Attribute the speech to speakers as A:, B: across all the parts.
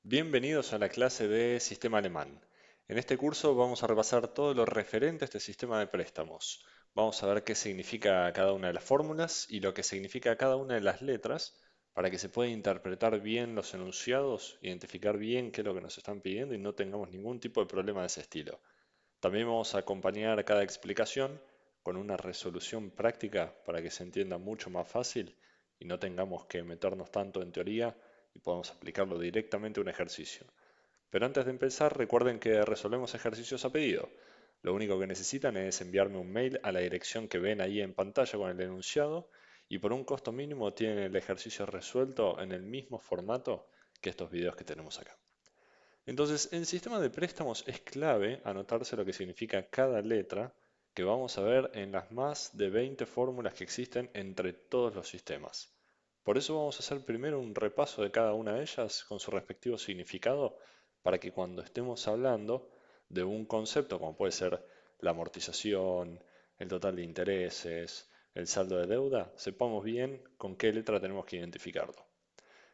A: Bienvenidos a la clase de Sistema Alemán. En este curso vamos a repasar todo lo referente a este sistema de préstamos. Vamos a ver qué significa cada una de las fórmulas y lo que significa cada una de las letras para que se pueda interpretar bien los enunciados, identificar bien qué es lo que nos están pidiendo y no tengamos ningún tipo de problema de ese estilo. También vamos a acompañar cada explicación con una resolución práctica para que se entienda mucho más fácil y no tengamos que meternos tanto en teoría y podamos aplicarlo directamente a un ejercicio. Pero antes de empezar, recuerden que resolvemos ejercicios a pedido. Lo único que necesitan es enviarme un mail a la dirección que ven ahí en pantalla con el enunciado y por un costo mínimo tienen el ejercicio resuelto en el mismo formato que estos videos que tenemos acá. Entonces, en sistema de préstamos es clave anotarse lo que significa cada letra que vamos a ver en las más de 20 fórmulas que existen entre todos los sistemas. Por eso vamos a hacer primero un repaso de cada una de ellas con su respectivo significado para que cuando estemos hablando de un concepto como puede ser la amortización, el total de intereses, el saldo de deuda, sepamos bien con qué letra tenemos que identificarlo.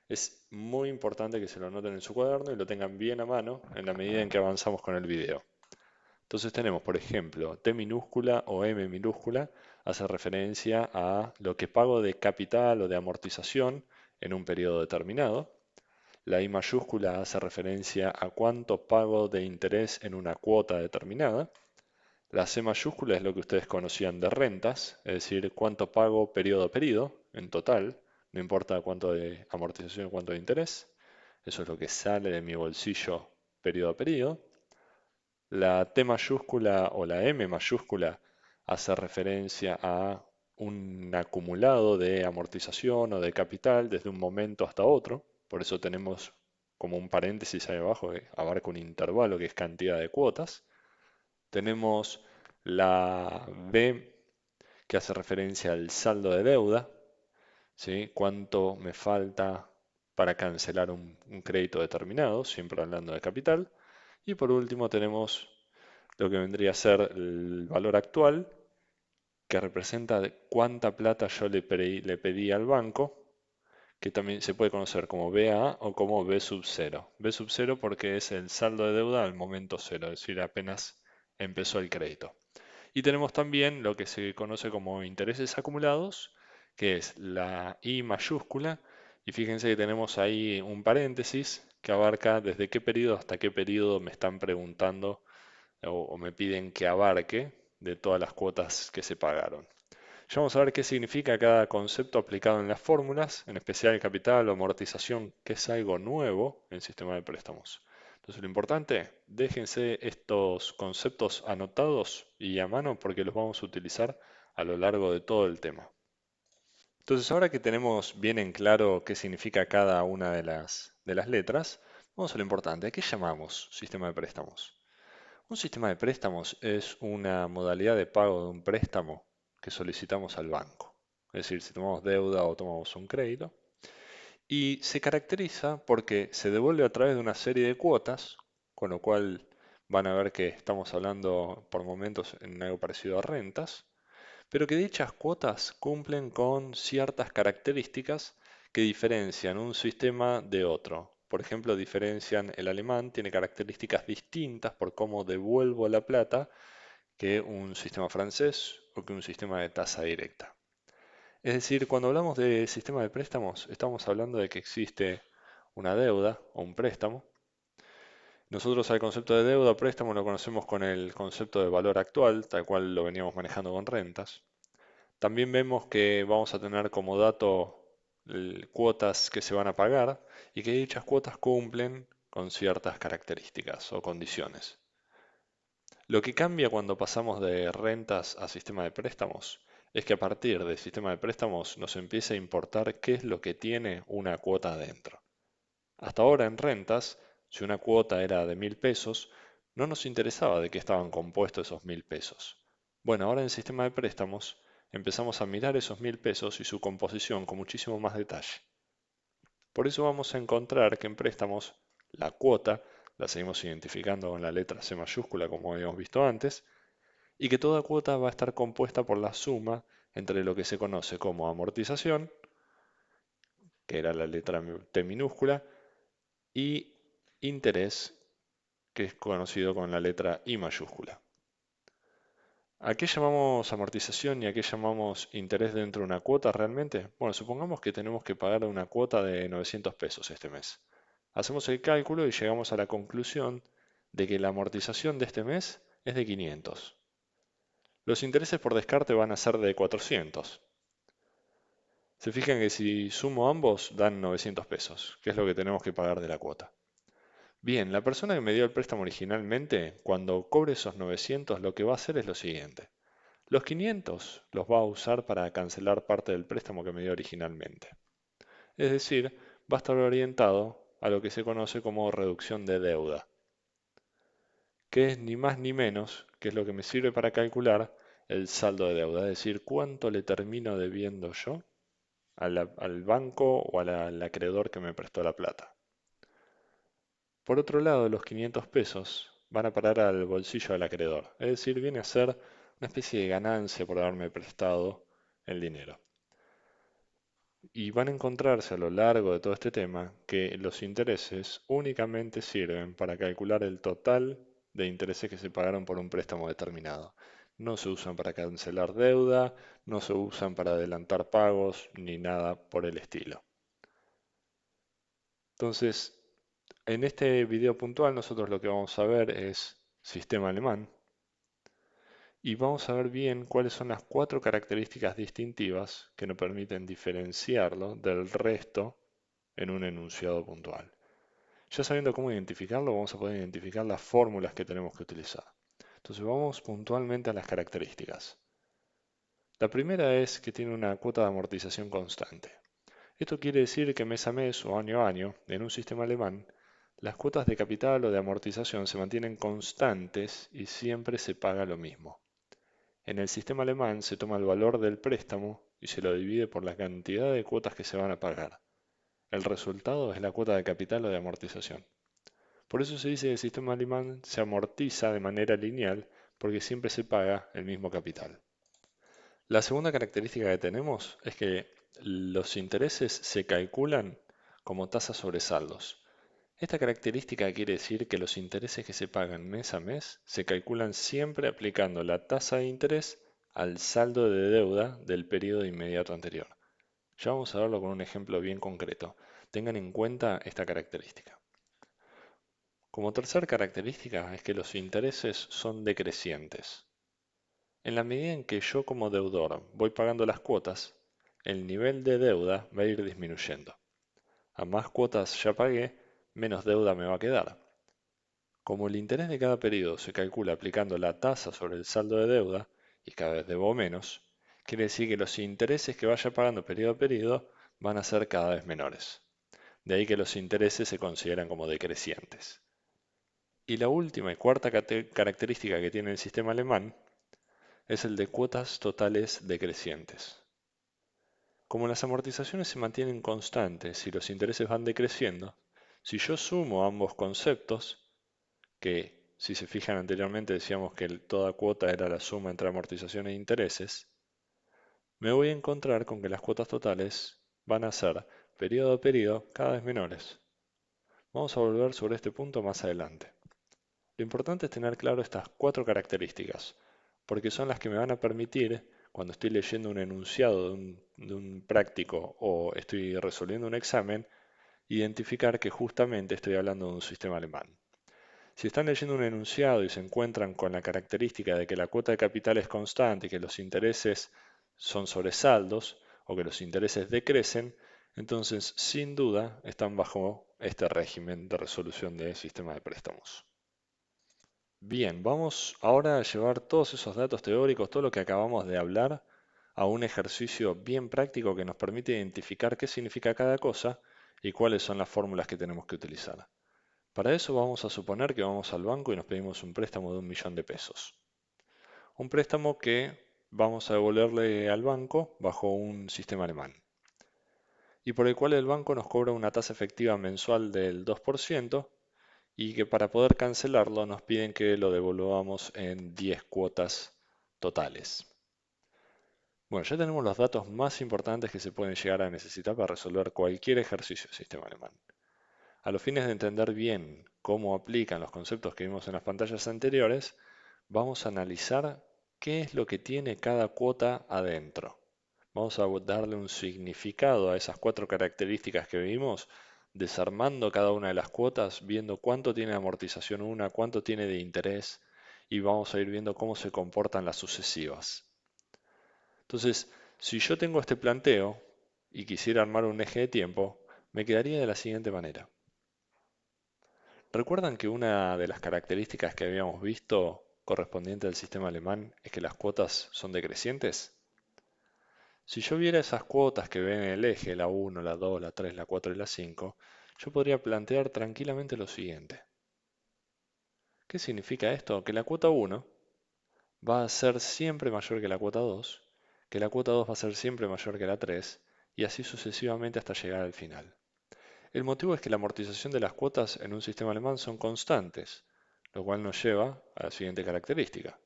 A: Es muy importante que se lo anoten en su cuaderno y lo tengan bien a mano en la medida en que avanzamos con el video. Entonces tenemos, por ejemplo, T minúscula o M minúscula hace referencia a lo que pago de capital o de amortización en un periodo determinado. La I mayúscula hace referencia a cuánto pago de interés en una cuota determinada. La C mayúscula es lo que ustedes conocían de rentas, es decir, cuánto pago periodo a periodo en total, no importa cuánto de amortización o cuánto de interés. Eso es lo que sale de mi bolsillo periodo a periodo. La T mayúscula o la M mayúscula hace referencia a un acumulado de amortización o de capital desde un momento hasta otro. Por eso tenemos como un paréntesis ahí abajo que abarca un intervalo que es cantidad de cuotas. Tenemos la B que hace referencia al saldo de deuda, ¿sí? Cuánto me falta para cancelar un crédito determinado, siempre hablando de capital. Y por último tenemos lo que vendría a ser el valor actual, que representa de cuánta plata yo le pedí al banco, que también se puede conocer como BA o como B sub 0. B sub 0 porque es el saldo de deuda al momento cero, es decir, apenas empezó el crédito. Y tenemos también lo que se conoce como intereses acumulados, que es la I mayúscula. Y fíjense que tenemos ahí un paréntesis que abarca desde qué periodo hasta qué periodo me están preguntando o me piden que abarque de todas las cuotas que se pagaron. Ya vamos a ver qué significa cada concepto aplicado en las fórmulas, en especial el capital o amortización, que es algo nuevo en el sistema de préstamos. Entonces lo importante, déjense estos conceptos anotados y a mano porque los vamos a utilizar a lo largo de todo el tema. Entonces ahora que tenemos bien en claro qué significa cada una de las letras, vamos a lo importante. ¿A qué llamamos sistema de préstamos? Un sistema de préstamos es una modalidad de pago de un préstamo que solicitamos al banco. Es decir, si tomamos deuda o tomamos un crédito. Y se caracteriza porque se devuelve a través de una serie de cuotas, con lo cual van a ver que estamos hablando por momentos en algo parecido a rentas, pero que dichas cuotas cumplen con ciertas características que diferencian un sistema de otro. Por ejemplo, diferencian el alemán, tiene características distintas por cómo devuelvo la plata que un sistema francés o que un sistema de tasa directa. Es decir, cuando hablamos de sistema de préstamos, estamos hablando de que existe una deuda o un préstamo. Nosotros al concepto de deuda o préstamo lo conocemos con el concepto de valor actual, tal cual lo veníamos manejando con rentas. También vemos que vamos a tener como dato cuotas que se van a pagar y que dichas cuotas cumplen con ciertas características o condiciones. Lo que cambia cuando pasamos de rentas a sistema de préstamos es que a partir del sistema de préstamos nos empieza a importar qué es lo que tiene una cuota adentro. Hasta ahora en rentas, si una cuota era de 1.000 pesos, no nos interesaba de qué estaban compuestos esos 1.000 pesos. Bueno, ahora en el sistema de préstamos empezamos a mirar esos 1.000 pesos y su composición con muchísimo más detalle. Por eso vamos a encontrar que en préstamos la cuota la seguimos identificando con la letra C mayúscula como habíamos visto antes, y que toda cuota va a estar compuesta por la suma entre lo que se conoce como amortización, que era la letra T minúscula, y interés, que es conocido con la letra I mayúscula. ¿A qué llamamos amortización y a qué llamamos interés dentro de una cuota realmente? Bueno, supongamos que tenemos que pagar una cuota de 900 pesos este mes. Hacemos el cálculo y llegamos a la conclusión de que la amortización de este mes es de 500. Los intereses por descarte van a ser de 400. Se fijan que si sumo ambos dan 900 pesos, que es lo que tenemos que pagar de la cuota. Bien, la persona que me dio el préstamo originalmente, cuando cobre esos 900, lo que va a hacer es lo siguiente. Los 500 los va a usar para cancelar parte del préstamo que me dio originalmente. Es decir, va a estar orientado a lo que se conoce como reducción de deuda, que es ni más ni menos, que es lo que me sirve para calcular el saldo de deuda, es decir, cuánto le termino debiendo yo al banco o al acreedor que me prestó la plata. Por otro lado, los 500 pesos van a parar al bolsillo del acreedor, es decir, viene a ser una especie de ganancia por haberme prestado el dinero. Y van a encontrarse a lo largo de todo este tema que los intereses únicamente sirven para calcular el total de intereses que se pagaron por un préstamo determinado. No se usan para cancelar deuda, no se usan para adelantar pagos, ni nada por el estilo. Entonces, en este video puntual nosotros lo que vamos a ver es sistema alemán y vamos a ver bien cuáles son las 4 características distintivas que nos permiten diferenciarlo del resto en un enunciado puntual. Ya sabiendo cómo identificarlo, vamos a poder identificar las fórmulas que tenemos que utilizar. Entonces vamos puntualmente a las características. La primera es que tiene una cuota de amortización constante. Esto quiere decir que mes a mes o año a año, en un sistema alemán, las cuotas de capital o de amortización se mantienen constantes y siempre se paga lo mismo. En el sistema alemán se toma el valor del préstamo y se lo divide por la cantidad de cuotas que se van a pagar. El resultado es la cuota de capital o de amortización. Por eso se dice que el sistema alemán se amortiza de manera lineal porque siempre se paga el mismo capital. La segunda característica que tenemos es que los intereses se calculan como tasa sobre saldos. Esta característica quiere decir que los intereses que se pagan mes a mes se calculan siempre aplicando la tasa de interés al saldo de deuda del periodo inmediato anterior. Ya vamos a verlo con un ejemplo bien concreto. Tengan en cuenta esta característica. Como tercera característica es que los intereses son decrecientes. En la medida en que yo como deudor voy pagando las cuotas, el nivel de deuda va a ir disminuyendo. A más cuotas ya pagué, menos deuda me va a quedar. Como el interés de cada periodo se calcula aplicando la tasa sobre el saldo de deuda, y cada vez debo menos, quiere decir que los intereses que vaya pagando periodo a periodo van a ser cada vez menores. De ahí que los intereses se consideran como decrecientes. Y la última y cuarta característica que tiene el sistema alemán es el de cuotas totales decrecientes. Como las amortizaciones se mantienen constantes y los intereses van decreciendo, si yo sumo ambos conceptos, que si se fijan anteriormente decíamos que toda cuota era la suma entre amortizaciones e intereses, me voy a encontrar con que las cuotas totales van a ser, periodo a periodo, cada vez menores. Vamos a volver sobre este punto más adelante. Lo importante es tener claro estas 4 características, porque son las que me van a permitir, cuando estoy leyendo un enunciado de un práctico o estoy resolviendo un examen, identificar que justamente estoy hablando de un sistema alemán. Si están leyendo un enunciado y se encuentran con la característica de que la cuota de capital es constante y que los intereses son sobresaldos o que los intereses decrecen, entonces sin duda están bajo este régimen de resolución de sistema de préstamos. Bien, vamos ahora a llevar todos esos datos teóricos, todo lo que acabamos de hablar, a un ejercicio bien práctico que nos permite identificar qué significa cada cosa y cuáles son las fórmulas que tenemos que utilizar. Para eso vamos a suponer que vamos al banco y nos pedimos un préstamo de 1.000.000 de pesos. Un préstamo que vamos a devolverle al banco bajo un sistema alemán y por el cual el banco nos cobra una tasa efectiva mensual del 2% y que para poder cancelarlo nos piden que lo devolvamos en 10 cuotas totales. Bueno, ya tenemos los datos más importantes que se pueden llegar a necesitar para resolver cualquier ejercicio del sistema alemán. A los fines de entender bien cómo aplican los conceptos que vimos en las pantallas anteriores, vamos a analizar qué es lo que tiene cada cuota adentro. Vamos a darle un significado a esas cuatro características que vimos, desarmando cada una de las cuotas, viendo cuánto tiene de amortización una, cuánto tiene de interés, y vamos a ir viendo cómo se comportan las sucesivas. Entonces, si yo tengo este planteo y quisiera armar un eje de tiempo, me quedaría de la siguiente manera. ¿Recuerdan que una de las características que habíamos visto correspondiente al sistema alemán es que las cuotas son decrecientes? Si yo viera esas cuotas que ven en el eje, la 1, la 2, la 3, la 4 y la 5, yo podría plantear tranquilamente lo siguiente. ¿Qué significa esto? Que la cuota 1 va a ser siempre mayor que la cuota 2, que la cuota 2 va a ser siempre mayor que la 3, y así sucesivamente hasta llegar al final. El motivo es que la amortización de las cuotas en un sistema alemán son constantes, lo cual nos lleva a la siguiente característica.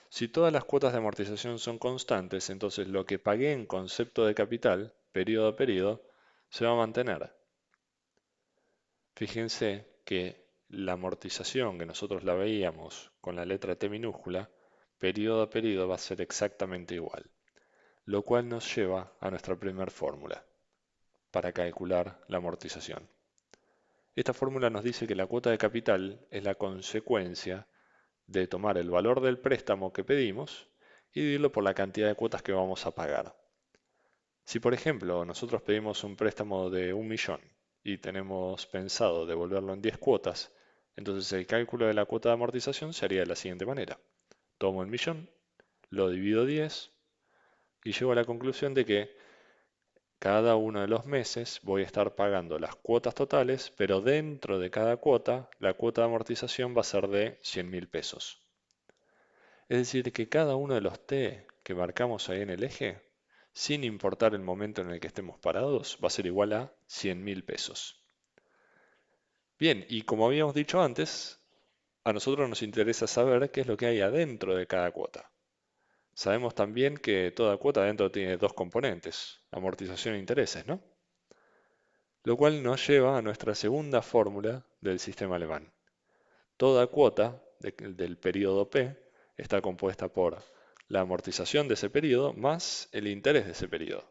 A: Si todas las cuotas de amortización son constantes, entonces lo que pagué en concepto de capital, periodo a periodo, se va a mantener. Fíjense que la amortización que nosotros la veíamos con la letra T minúscula, periodo a periodo va a ser exactamente igual, lo cual nos lleva a nuestra primera fórmula para calcular la amortización. Esta fórmula nos dice que la cuota de capital es la consecuencia de tomar el valor del préstamo que pedimos y dividirlo por la cantidad de cuotas que vamos a pagar. Si por ejemplo nosotros pedimos un préstamo de 1.000.000 y tenemos pensado devolverlo en 10 cuotas, entonces el cálculo de la cuota de amortización se haría de la siguiente manera. Tomo el millón, lo divido 10 y llego a la conclusión de que cada uno de los meses voy a estar pagando las cuotas totales, pero dentro de cada cuota, la cuota de amortización va a ser de 100.000 pesos. Es decir, que cada uno de los T que marcamos ahí en el eje, sin importar el momento en el que estemos parados, va a ser igual a 100.000 pesos. Bien, y como habíamos dicho antes, a nosotros nos interesa saber qué es lo que hay adentro de cada cuota. Sabemos también que toda cuota adentro tiene dos componentes, amortización e intereses, ¿no? Lo cual nos lleva a nuestra segunda fórmula del sistema alemán. Toda cuota del periodo P está compuesta por la amortización de ese periodo más el interés de ese periodo.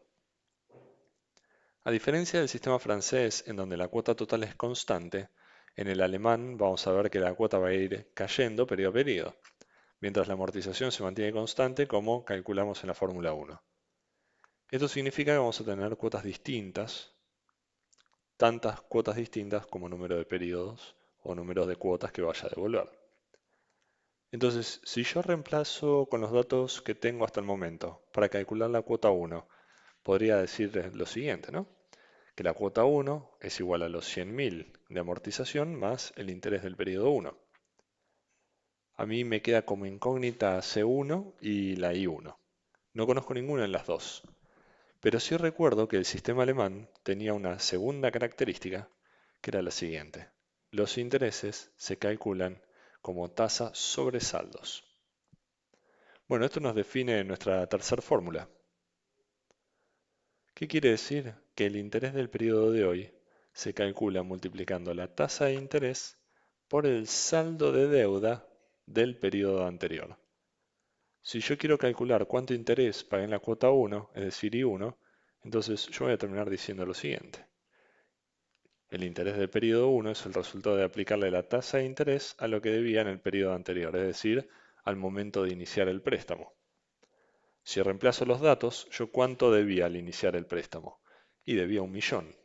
A: A diferencia del sistema francés, en donde la cuota total es constante, en el alemán vamos a ver que la cuota va a ir cayendo periodo a periodo, mientras la amortización se mantiene constante como calculamos en la Fórmula 1. Esto significa que vamos a tener cuotas distintas, tantas cuotas distintas como número de periodos o número de cuotas que vaya a devolver. Entonces, si yo reemplazo con los datos que tengo hasta el momento para calcular la cuota 1, podría decir lo siguiente, ¿no? Que la cuota 1 es igual a los 100.000 de amortización más el interés del periodo 1. A mí me queda como incógnita C1 y la I1. No conozco ninguna de las dos, pero sí recuerdo que el sistema alemán tenía una segunda característica, que era la siguiente. Los intereses se calculan como tasa sobre saldos. Bueno, esto nos define nuestra tercera fórmula. ¿Qué quiere decir? Que el interés del periodo de hoy se calcula multiplicando la tasa de interés por el saldo de deuda del periodo anterior. Si yo quiero calcular cuánto interés pagué en la cuota 1, es decir, I1, entonces yo voy a terminar diciendo lo siguiente. El interés del periodo 1 es el resultado de aplicarle la tasa de interés a lo que debía en el periodo anterior, es decir, al momento de iniciar el préstamo. Si reemplazo los datos, ¿yo cuánto debía al iniciar el préstamo? Y debía 1.000.000.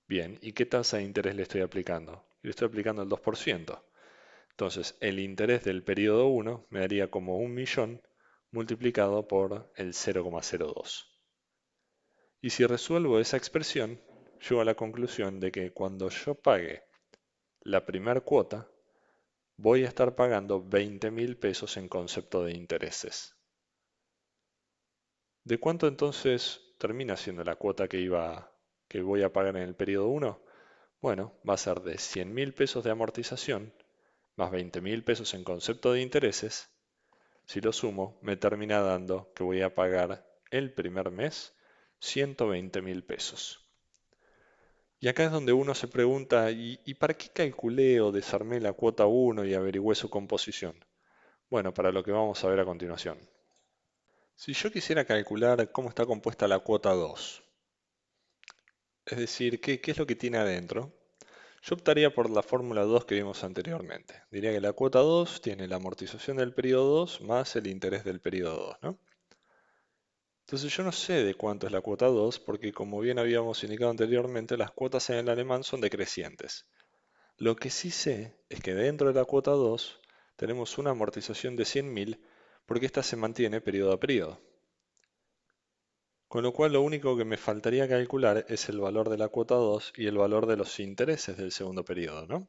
A: Bien, ¿y qué tasa de interés le estoy aplicando? Le estoy aplicando el 2%. Entonces, el interés del periodo 1 me daría como 1.000.000 multiplicado por el 0,02. Y si resuelvo esa expresión, llego a la conclusión de que cuando yo pague la primera cuota, voy a estar pagando 20.000 pesos en concepto de intereses. ¿De cuánto entonces termina siendo la cuota que voy a pagar en el periodo 1? Bueno, va a ser de 100.000 pesos de amortización más 20.000 pesos en concepto de intereses. Si lo sumo, me termina dando que voy a pagar el primer mes 120.000 pesos. Y acá es donde uno se pregunta, ¿y para qué calculé o desarmé la cuota 1 y averigüé su composición? Bueno, para lo que vamos a ver a continuación. Si yo quisiera calcular cómo está compuesta la cuota 2, es decir, qué es lo que tiene adentro, yo optaría por la fórmula 2 que vimos anteriormente. Diría que la cuota 2 tiene la amortización del periodo 2 más el interés del periodo 2, ¿no? Entonces yo no sé de cuánto es la cuota 2 porque como bien habíamos indicado anteriormente, las cuotas en el alemán son decrecientes. Lo que sí sé es que dentro de la cuota 2 tenemos una amortización de 100.000 porque esta se mantiene periodo a periodo. Con lo cual lo único que me faltaría calcular es el valor de la cuota 2 y el valor de los intereses del segundo periodo, ¿no?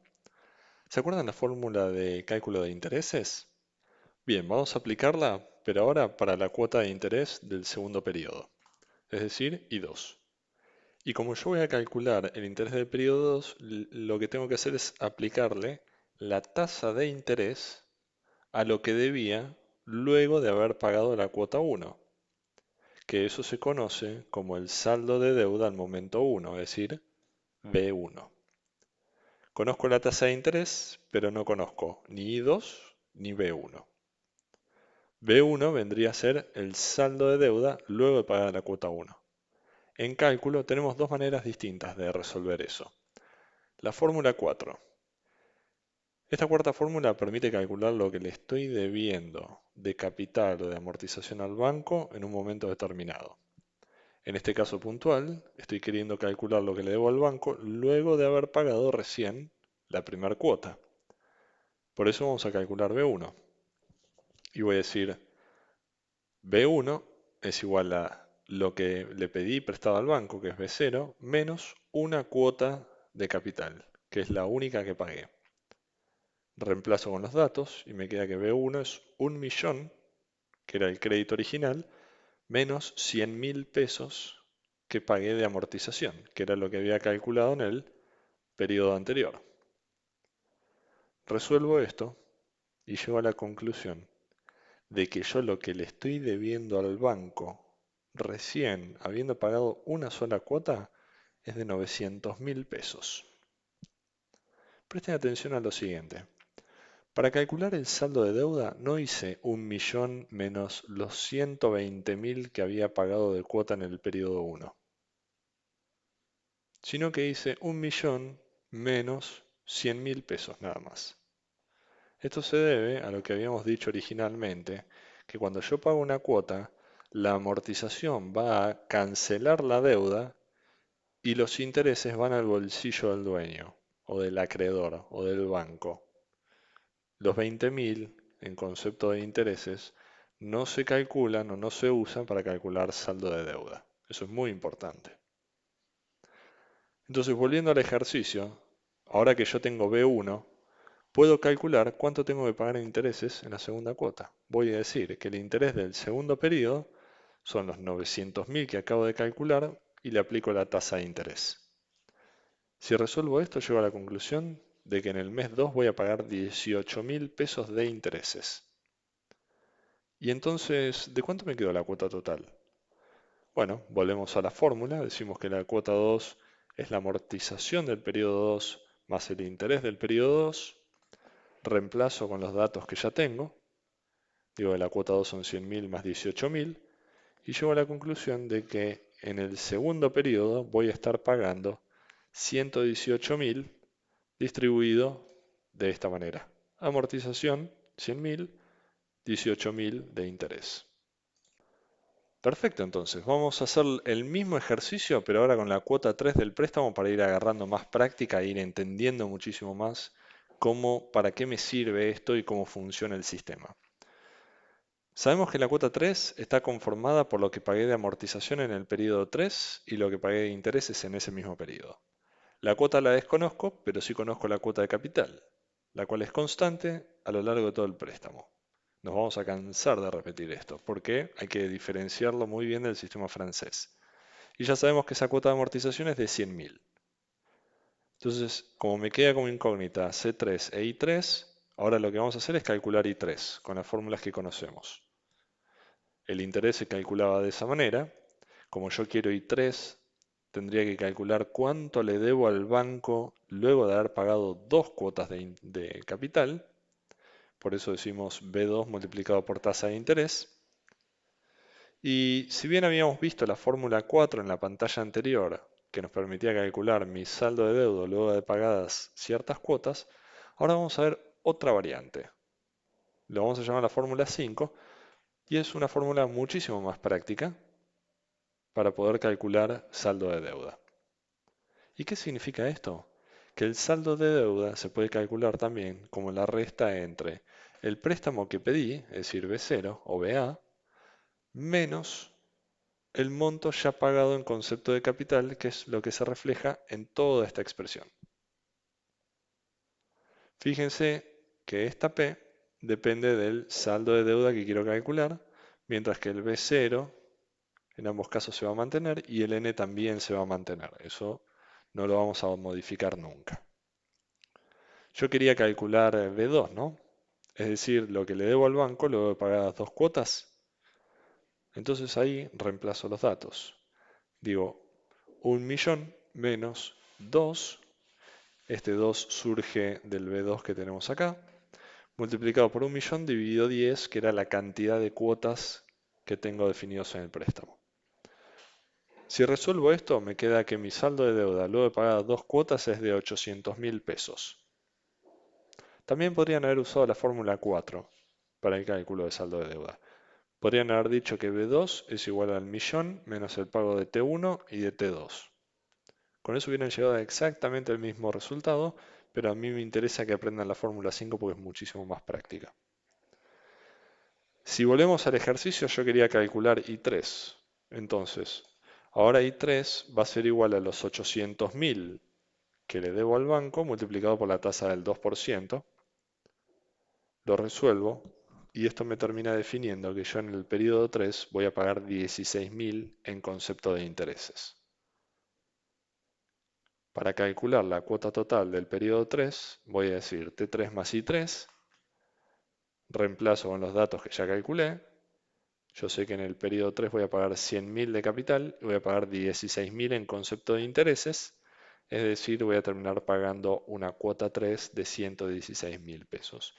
A: ¿Se acuerdan la fórmula de cálculo de intereses? Bien, vamos a aplicarla, pero ahora para la cuota de interés del segundo periodo, es decir, I2. Y como yo voy a calcular el interés del periodo 2, lo que tengo que hacer es aplicarle la tasa de interés a lo que debía luego de haber pagado la cuota 1, que eso se conoce como el saldo de deuda al momento 1, es decir, B1. Conozco la tasa de interés, pero no conozco ni I2 ni B1. B1 vendría a ser el saldo de deuda luego de pagar la cuota 1. En cálculo tenemos dos maneras distintas de resolver eso. La fórmula 4. Esta cuarta fórmula permite calcular lo que le estoy debiendo de capital o de amortización al banco en un momento determinado. En este caso puntual, estoy queriendo calcular lo que le debo al banco luego de haber pagado recién la primera cuota. Por eso vamos a calcular B1. Y voy a decir, B1 es igual a lo que le pedí prestado al banco, que es B0, menos una cuota de capital, que es la única que pagué. Reemplazo con los datos y me queda que B1 es 1.000.000, que era el crédito original, menos 100.000 pesos que pagué de amortización, que era lo que había calculado en el periodo anterior. Resuelvo esto y llego a la conclusión de que yo lo que le estoy debiendo al banco recién habiendo pagado una sola cuota es de 900.000 pesos. Presten atención a lo siguiente. Para calcular el saldo de deuda no hice 1.000.000 menos los 120.000 que había pagado de cuota en el periodo 1, sino que hice 1.000.000 menos 100.000 pesos nada más. Esto se debe a lo que habíamos dicho originalmente, que cuando yo pago una cuota, la amortización va a cancelar la deuda y los intereses van al bolsillo del dueño, o del acreedor, o del banco. Los 20.000, en concepto de intereses, no se calculan o no se usan para calcular saldo de deuda. Eso es muy importante. Entonces, volviendo al ejercicio, ahora que yo tengo B1, puedo calcular cuánto tengo que pagar en intereses en la segunda cuota. Voy a decir que el interés del segundo periodo son los 900.000 que acabo de calcular y le aplico la tasa de interés. Si resuelvo esto, llego a la conclusión de que en el mes 2 voy a pagar 18.000 pesos de intereses. Y entonces, ¿de cuánto me quedó la cuota total? Bueno, volvemos a la fórmula, decimos que la cuota 2 es la amortización del periodo 2 más el interés del periodo 2, reemplazo con los datos que ya tengo, digo que la cuota 2 son 100.000 más 18.000, y llego a la conclusión de que en el segundo periodo voy a estar pagando 118.000 distribuido de esta manera. Amortización 100.000, 18.000 de interés. Perfecto, entonces vamos a hacer el mismo ejercicio, pero ahora con la cuota 3 del préstamo para ir agarrando más práctica e ir entendiendo muchísimo más para qué me sirve esto y cómo funciona el sistema. Sabemos que la cuota 3 está conformada por lo que pagué de amortización en el periodo 3 y lo que pagué de intereses en ese mismo periodo. La cuota la desconozco, pero sí conozco la cuota de capital, la cual es constante a lo largo de todo el préstamo. Nos vamos a cansar de repetir esto, porque hay que diferenciarlo muy bien del sistema francés. Y ya sabemos que esa cuota de amortización es de 100.000. Entonces, como me queda como incógnita C3 e I3, ahora lo que vamos a hacer es calcular I3 con las fórmulas que conocemos. El interés se calculaba de esa manera. Como yo quiero I3 tendría que calcular cuánto le debo al banco luego de haber pagado dos cuotas de capital. Por eso decimos B2 multiplicado por tasa de interés. Y si bien habíamos visto la fórmula 4 en la pantalla anterior, que nos permitía calcular mi saldo de deuda luego de pagadas ciertas cuotas, ahora vamos a ver otra variante. Lo vamos a llamar la fórmula 5 y es una fórmula muchísimo más práctica para poder calcular saldo de deuda. ¿Y qué significa esto? Que el saldo de deuda se puede calcular también como la resta entre el préstamo que pedí, es decir, B0 o BA, menos el monto ya pagado en concepto de capital, que es lo que se refleja en toda esta expresión. Fíjense que esta P depende del saldo de deuda que quiero calcular, mientras que el B0 en ambos casos se va a mantener y el N también se va a mantener. Eso no lo vamos a modificar nunca. Yo quería calcular B2, ¿no? Es decir, lo que le debo al banco luego de pagar las dos cuotas. Entonces ahí reemplazo los datos. Digo, 1.000.000 menos 2. Este 2 surge del B2 que tenemos acá, multiplicado por 1.000.000 dividido 10, que era la cantidad de cuotas que tengo definidos en el préstamo. Si resuelvo esto, me queda que mi saldo de deuda luego de pagar dos cuotas es de 800.000 pesos. También podrían haber usado la fórmula 4 para el cálculo de saldo de deuda. Podrían haber dicho que B2 es igual al millón menos el pago de T1 y de T2. Con eso hubieran llegado a exactamente el mismo resultado, pero a mí me interesa que aprendan la fórmula 5 porque es muchísimo más práctica. Si volvemos al ejercicio, yo quería calcular I3. Entonces, ahora I3 va a ser igual a los 800.000 que le debo al banco multiplicado por la tasa del 2%. Lo resuelvo y esto me termina definiendo que yo en el periodo 3 voy a pagar 16.000 en concepto de intereses. Para calcular la cuota total del periodo 3, voy a decir T3 más I3, reemplazo con los datos que ya calculé. Yo sé que en el periodo 3 voy a pagar 100.000 de capital y voy a pagar 16.000 en concepto de intereses, es decir, voy a terminar pagando una cuota 3 de 116.000 pesos.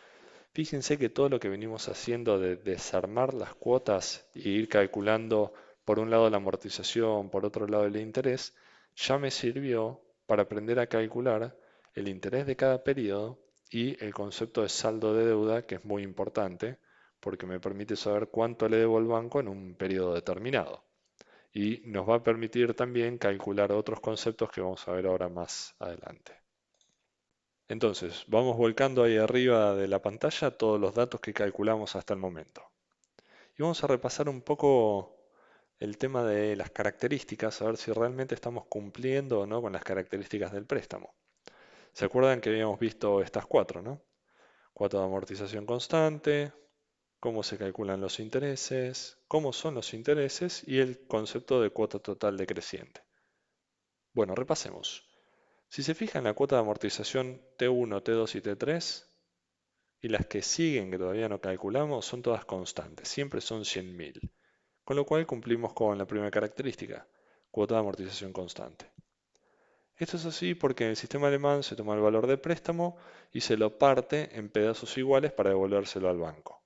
A: Fíjense que todo lo que venimos haciendo de desarmar las cuotas e ir calculando por un lado la amortización, por otro lado el interés, ya me sirvió para aprender a calcular el interés de cada periodo y el concepto de saldo de deuda, que es muy importante porque me permite saber cuánto le debo al banco en un periodo determinado. Y nos va a permitir también calcular otros conceptos que vamos a ver ahora más adelante. Entonces, vamos volcando ahí arriba de la pantalla todos los datos que calculamos hasta el momento. Y vamos a repasar un poco el tema de las características, a ver si realmente estamos cumpliendo o no con las características del préstamo. ¿Se acuerdan que habíamos visto estas cuatro, no? Cuota de amortización constante, cómo se calculan los intereses, cómo son los intereses y el concepto de cuota total decreciente. Bueno, repasemos. Si se fijan, la cuota de amortización T1, T2 y T3 y las que siguen que todavía no calculamos son todas constantes, siempre son 100.000, con lo cual cumplimos con la primera característica, cuota de amortización constante. Esto es así porque en el sistema alemán se toma el valor de préstamo y se lo parte en pedazos iguales para devolvérselo al banco.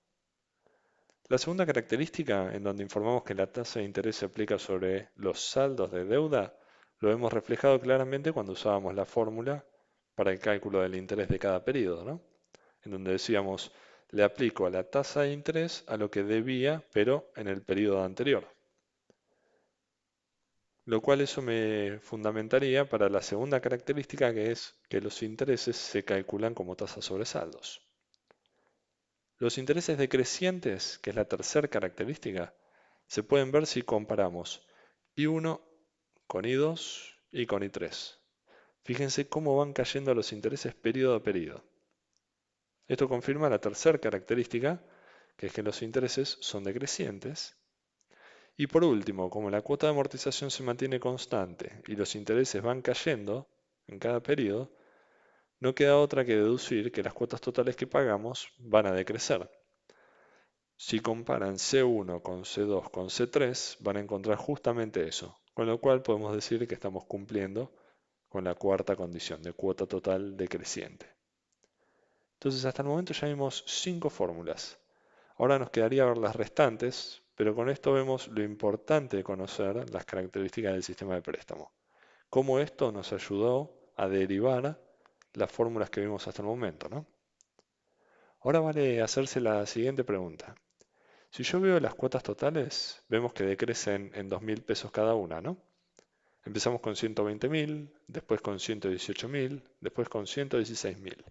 A: La segunda característica, en donde informamos que la tasa de interés se aplica sobre los saldos de deuda, lo hemos reflejado claramente cuando usábamos la fórmula para el cálculo del interés de cada periodo, ¿no? En donde decíamos, le aplico a la tasa de interés a lo que debía, pero en el periodo anterior. Lo cual eso me fundamentaría para la segunda característica, que es que los intereses se calculan como tasa sobre saldos. Los intereses decrecientes, que es la tercera característica, se pueden ver si comparamos I1 con I2 y con I3. Fíjense cómo van cayendo los intereses periodo a periodo. Esto confirma la tercera característica, que es que los intereses son decrecientes. Y por último, como la cuota de amortización se mantiene constante y los intereses van cayendo en cada periodo, no queda otra que deducir que las cuotas totales que pagamos van a decrecer. Si comparan C1 con C2 con C3, van a encontrar justamente eso, con lo cual podemos decir que estamos cumpliendo con la cuarta condición de cuota total decreciente. Entonces hasta el momento ya vimos 5 fórmulas. Ahora nos quedaría ver las restantes, pero con esto vemos lo importante de conocer las características del sistema de préstamo. Cómo esto nos ayudó a derivar las fórmulas que vimos hasta el momento, ¿no? Ahora vale hacerse la siguiente pregunta. Si yo veo las cuotas totales, vemos que decrecen en 2.000 pesos cada una, ¿no? Empezamos con 120.000, después con 118.000, después con 116.000.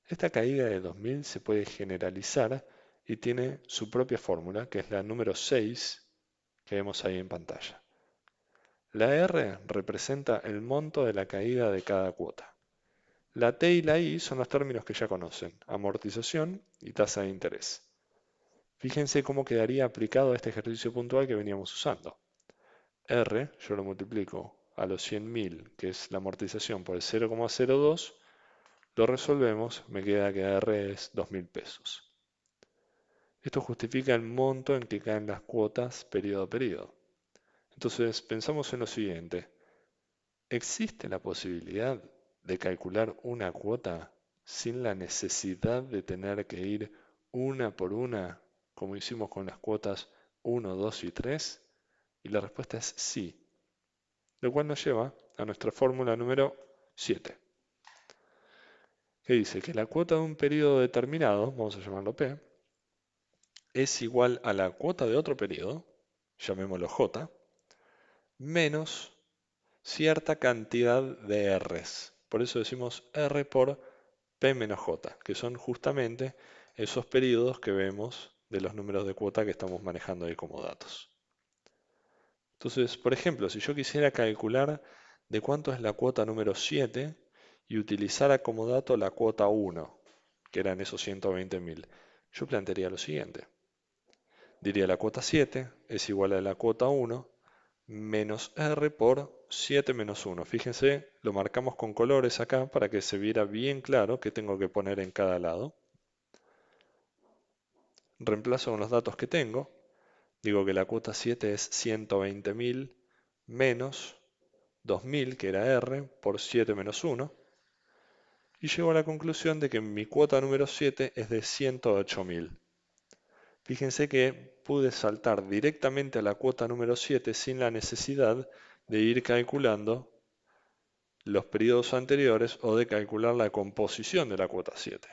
A: Esta caída de 2.000 se puede generalizar y tiene su propia fórmula, que es la número 6 que vemos ahí en pantalla. La R representa el monto de la caída de cada cuota. La T y la I son los términos que ya conocen, amortización y tasa de interés. Fíjense cómo quedaría aplicado a este ejercicio puntual que veníamos usando. R, yo lo multiplico a los 100.000, que es la amortización, por el 0,02, lo resolvemos, me queda que R es 2.000 pesos. Esto justifica el monto en que caen las cuotas periodo a periodo. Entonces, pensamos en lo siguiente. ¿Existe la posibilidad de calcular una cuota sin la necesidad de tener que ir una por una, como hicimos con las cuotas 1, 2 y 3? Y la respuesta es sí, lo cual nos lleva a nuestra fórmula número 7, que dice que la cuota de un periodo determinado, vamos a llamarlo P, es igual a la cuota de otro periodo, llamémoslo J, menos cierta cantidad de Rs. Por eso decimos R por P menos J, que son justamente esos periodos que vemos de los números de cuota que estamos manejando ahí como datos. Entonces, por ejemplo, si yo quisiera calcular de cuánto es la cuota número 7 y utilizara como dato la cuota 1, que eran esos 120.000, yo plantearía lo siguiente. Diría la cuota 7 es igual a la cuota 1 menos R por 7 menos 1. Fíjense, lo marcamos con colores acá para que se viera bien claro qué tengo que poner en cada lado. Reemplazo con los datos que tengo. Digo que la cuota 7 es 120.000 menos 2.000, que era R, por 7 menos 1. Y llego a la conclusión de que mi cuota número 7 es de 108.000. Fíjense que pude saltar directamente a la cuota número 7 sin la necesidad de ir calculando los periodos anteriores o de calcular la composición de la cuota 7.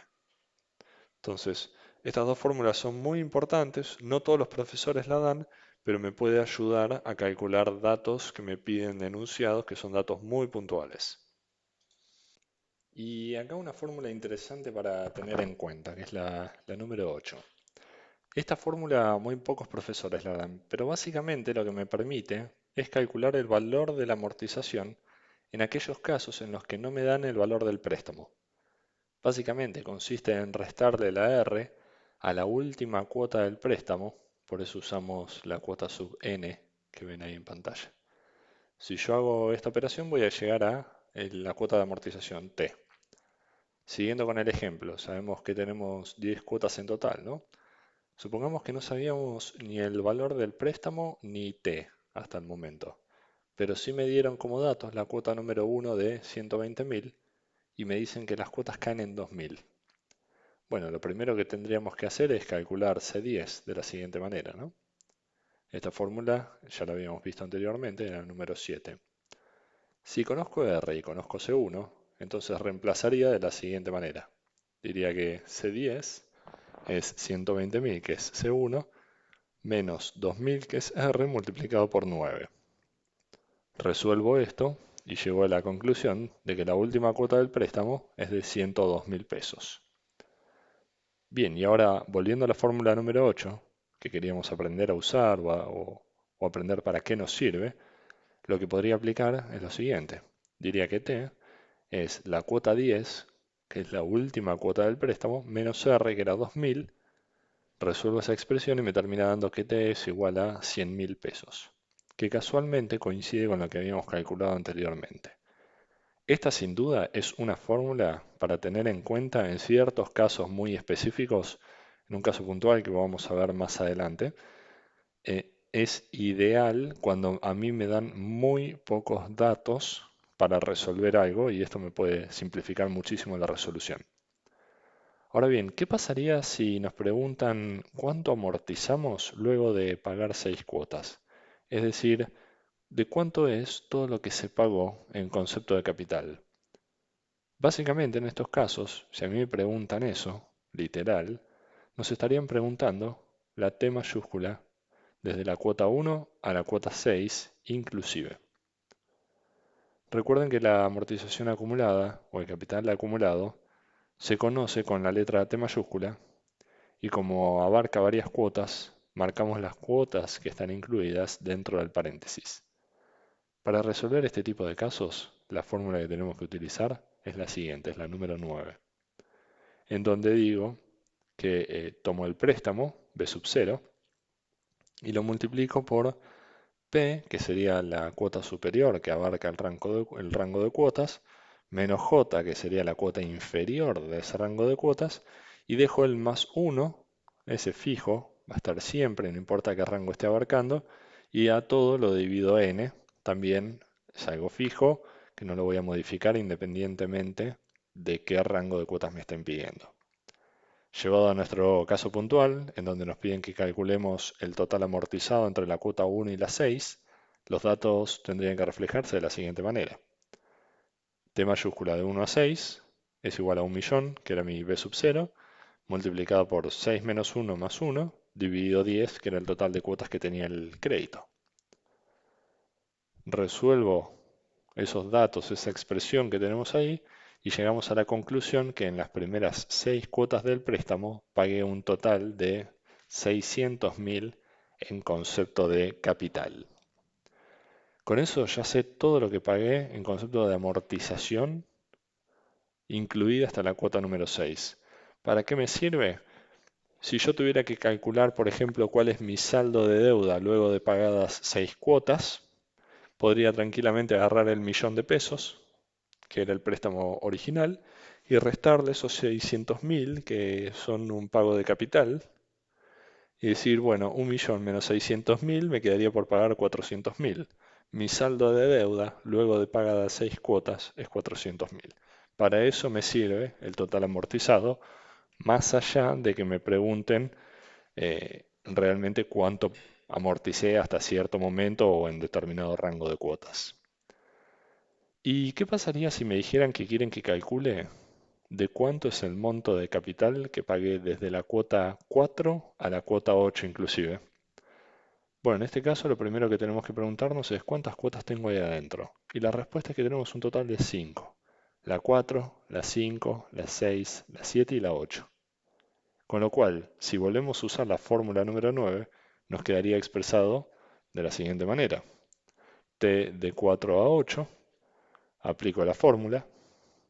A: Entonces, estas dos fórmulas son muy importantes, no todos los profesores la dan, pero me puede ayudar a calcular datos que me piden enunciados, que son datos muy puntuales. Y acá una fórmula interesante para tener en cuenta, que es la número 8. Esta fórmula muy pocos profesores la dan, pero básicamente lo que me permite es calcular el valor de la amortización en aquellos casos en los que no me dan el valor del préstamo. Básicamente consiste en restarle la R a la última cuota del préstamo, por eso usamos la cuota sub n que ven ahí en pantalla. Si yo hago esta operación voy a llegar a la cuota de amortización T. Siguiendo con el ejemplo, sabemos que tenemos 10 cuotas en total, ¿no? Supongamos que no sabíamos ni el valor del préstamo ni T hasta el momento, pero sí me dieron como datos la cuota número 1 de 120.000 y me dicen que las cuotas caen en 2.000. Bueno, lo primero que tendríamos que hacer es calcular C10 de la siguiente manera, ¿no? Esta fórmula ya la habíamos visto anteriormente, era el número 7. Si conozco R y conozco C1, entonces reemplazaría de la siguiente manera. Diría que C10 es 120.000, que es C1, menos 2.000, que es R, multiplicado por 9. Resuelvo esto y llego a la conclusión de que la última cuota del préstamo es de 102.000 pesos. Bien, y ahora volviendo a la fórmula número 8, que queríamos aprender a usar o aprender para qué nos sirve, lo que podría aplicar es lo siguiente. Diría que T es la cuota 10, que es la última cuota del préstamo, menos R, que era 2.000. Resuelvo esa expresión y me termina dando que T es igual a 100.000 pesos, que casualmente coincide con lo que habíamos calculado anteriormente. Esta sin duda es una fórmula para tener en cuenta en ciertos casos muy específicos, en un caso puntual que vamos a ver más adelante, es ideal cuando a mí me dan muy pocos datos para resolver algo y esto me puede simplificar muchísimo la resolución. Ahora bien, ¿qué pasaría si nos preguntan cuánto amortizamos luego de pagar 6 cuotas? Es decir, ¿de cuánto es todo lo que se pagó en concepto de capital? Básicamente en estos casos, si a mí me preguntan eso, literal, nos estarían preguntando la T mayúscula desde la cuota 1 a la cuota 6 inclusive. Recuerden que la amortización acumulada o el capital acumulado se conoce con la letra T mayúscula y como abarca varias cuotas, marcamos las cuotas que están incluidas dentro del paréntesis. Para resolver este tipo de casos, la fórmula que tenemos que utilizar es la siguiente, es la número 9, en donde digo que tomo el préstamo, B sub 0, y lo multiplico por P, que sería la cuota superior que abarca el rango de cuotas, menos J, que sería la cuota inferior de ese rango de cuotas, y dejo el más 1, ese fijo, va a estar siempre, no importa qué rango esté abarcando, y a todo lo divido n, también es algo fijo, que no lo voy a modificar independientemente de qué rango de cuotas me estén pidiendo. Llevado a nuestro caso puntual, en donde nos piden que calculemos el total amortizado entre la cuota 1 y la 6, los datos tendrían que reflejarse de la siguiente manera. T mayúscula de 1 a 6 es igual a 1.000.000, que era mi B sub 0, multiplicado por 6 menos 1 más 1, dividido 10, que era el total de cuotas que tenía el crédito. Resuelvo esos datos, esa expresión que tenemos ahí, y llegamos a la conclusión que en las primeras 6 cuotas del préstamo pagué un total de 600.000 en concepto de capital. Con eso ya sé todo lo que pagué en concepto de amortización, incluida hasta la cuota número 6. ¿Para qué me sirve? Si yo tuviera que calcular, por ejemplo, cuál es mi saldo de deuda luego de pagadas 6 cuotas, podría tranquilamente agarrar el 1.000.000 de pesos, que era el préstamo original, y restarle esos 600.000 que son un pago de capital, y decir, bueno, 1.000.000 menos 600.000 me quedaría por pagar 400.000. Mi saldo de deuda, luego de pagadas 6 cuotas, es 400.000. Para eso me sirve el total amortizado, más allá de que me pregunten realmente cuánto amorticé hasta cierto momento o en determinado rango de cuotas. ¿Y qué pasaría si me dijeran que quieren que calcule de cuánto es el monto de capital que pagué desde la cuota 4 a la cuota 8 inclusive? Bueno, en este caso lo primero que tenemos que preguntarnos es cuántas cuotas tengo ahí adentro. Y la respuesta es que tenemos un total de 5. La 4, la 5, la 6, la 7 y la 8. Con lo cual, si volvemos a usar la fórmula número 9, nos quedaría expresado de la siguiente manera. T de 4 a 8, aplico la fórmula,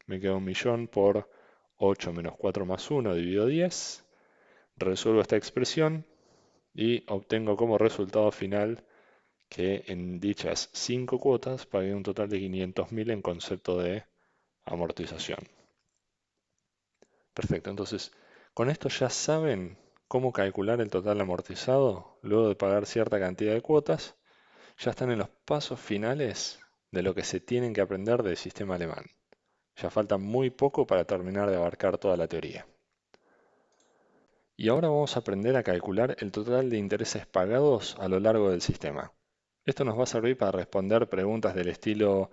A: me queda 1.000.000 por 8 menos 4 más 1 dividido 10, resuelvo esta expresión y obtengo como resultado final que en dichas 5 cuotas pagué un total de 500.000 en concepto de amortización. Perfecto, entonces con esto ya saben cómo calcular el total amortizado luego de pagar cierta cantidad de cuotas. Ya están en los pasos finales de lo que se tienen que aprender del sistema alemán. Ya falta muy poco para terminar de abarcar toda la teoría. Y ahora vamos a aprender a calcular el total de intereses pagados a lo largo del sistema. Esto nos va a servir para responder preguntas del estilo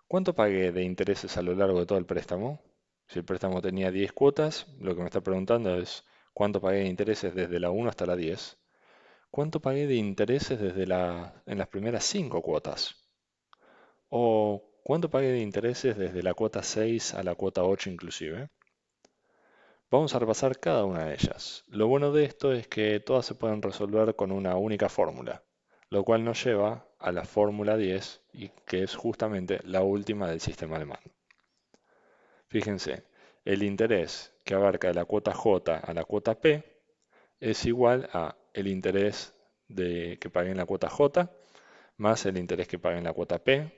A: ¿cuánto pagué de intereses a lo largo de todo el préstamo? Si el préstamo tenía 10 cuotas, lo que me está preguntando es ¿cuánto pagué de intereses desde la 1 hasta la 10? ¿Cuánto pagué de intereses en las primeras 5 cuotas? ¿O cuánto pagué de intereses desde la cuota 6 a la cuota 8 inclusive? Vamos a repasar cada una de ellas. Lo bueno de esto es que todas se pueden resolver con una única fórmula, lo cual nos lleva a la fórmula 10, y que es justamente la última del sistema alemán. Fíjense, el interés que abarca de la cuota J a la cuota P es igual a el interés que pagué en la cuota J más el interés que pagué en la cuota P.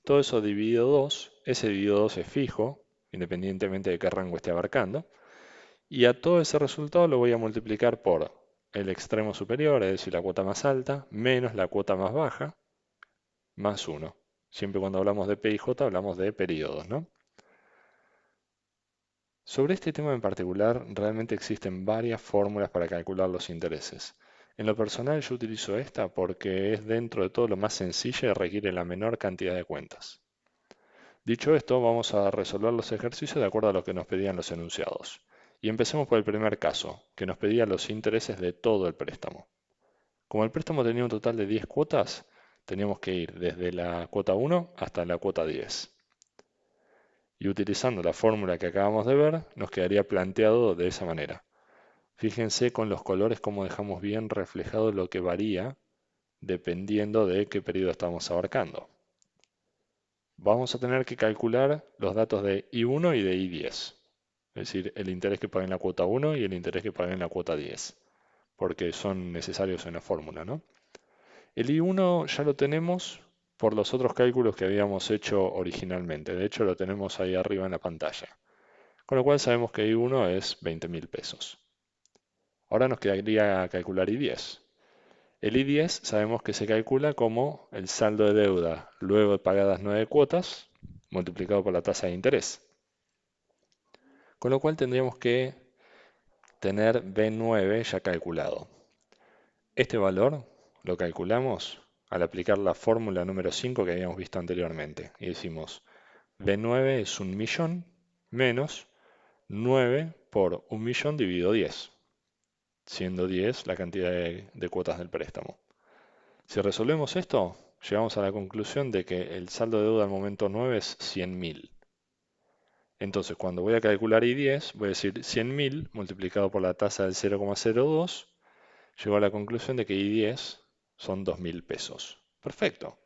A: Todo eso dividido 2, ese dividido 2 es fijo, independientemente de qué rango esté abarcando. Y a todo ese resultado lo voy a multiplicar por el extremo superior, es decir, la cuota más alta, menos la cuota más baja, más 1. Siempre cuando hablamos de P y J hablamos de periodos, ¿no? Sobre este tema en particular, realmente existen varias fórmulas para calcular los intereses. En lo personal yo utilizo esta porque es dentro de todo lo más sencilla y requiere la menor cantidad de cuentas. Dicho esto, vamos a resolver los ejercicios de acuerdo a lo que nos pedían los enunciados. Y empecemos por el primer caso, que nos pedía los intereses de todo el préstamo. Como el préstamo tenía un total de 10 cuotas, teníamos que ir desde la cuota 1 hasta la cuota 10. Y utilizando la fórmula que acabamos de ver, nos quedaría planteado de esa manera. Fíjense con los colores cómo dejamos bien reflejado lo que varía dependiendo de qué periodo estamos abarcando. Vamos a tener que calcular los datos de I1 y de I10, es decir, el interés que paga en la cuota 1 y el interés que paga en la cuota 10, porque son necesarios en la fórmula, ¿no? El I1 ya lo tenemos por los otros cálculos que habíamos hecho originalmente, de hecho lo tenemos ahí arriba en la pantalla, con lo cual sabemos que I1 es 20.000 pesos. Ahora nos quedaría calcular I10. El I10 sabemos que se calcula como el saldo de deuda luego de pagadas 9 cuotas multiplicado por la tasa de interés. Con lo cual tendríamos que tener B9 ya calculado. Este valor lo calculamos al aplicar la fórmula número 5 que habíamos visto anteriormente. Y decimos B9 es 1.000.000 menos 9 por 1.000.000 dividido 10, siendo 10 la cantidad de cuotas del préstamo. Si resolvemos esto, llegamos a la conclusión de que el saldo de deuda al momento 9 es 100.000. Entonces, cuando voy a calcular I10, voy a decir 100.000 multiplicado por la tasa del 0,02, llego a la conclusión de que I10 son 2.000 pesos. Perfecto.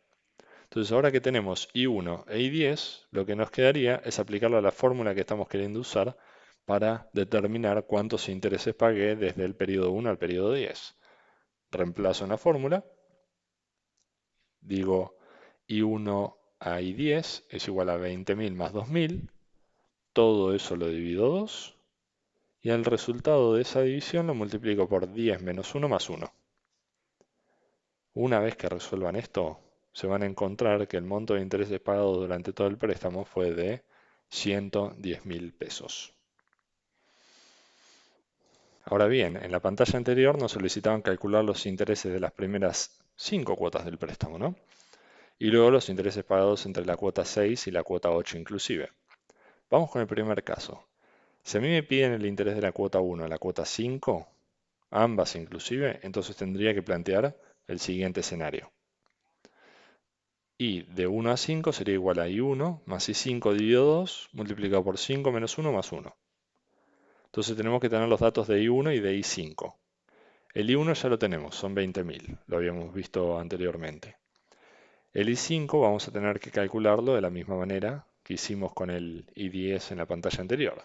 A: Entonces, ahora que tenemos I1 e I10, lo que nos quedaría es aplicarlo a la fórmula que estamos queriendo usar para determinar cuántos intereses pagué desde el periodo 1 al periodo 10. Reemplazo en la fórmula, digo I1 a I10 es igual a 20.000 más 2.000, todo eso lo divido 2 y el resultado de esa división lo multiplico por 10 menos 1 más 1. Una vez que resuelvan esto, se van a encontrar que el monto de intereses pagados durante todo el préstamo fue de 110.000 pesos. Ahora bien, en la pantalla anterior nos solicitaban calcular los intereses de las primeras 5 cuotas del préstamo, ¿no? Y luego los intereses pagados entre la cuota 6 y la cuota 8 inclusive. Vamos con el primer caso. Si a mí me piden el interés de la cuota 1 a la cuota 5, ambas inclusive, entonces tendría que plantear el siguiente escenario. Y de 1 a 5 sería igual a I1 más I5 dividido 2 multiplicado por 5 menos 1 más 1. Entonces tenemos que tener los datos de I1 y de I5. El I1 ya lo tenemos, son 20.000, lo habíamos visto anteriormente. El I5 vamos a tener que calcularlo de la misma manera que hicimos con el I10 en la pantalla anterior.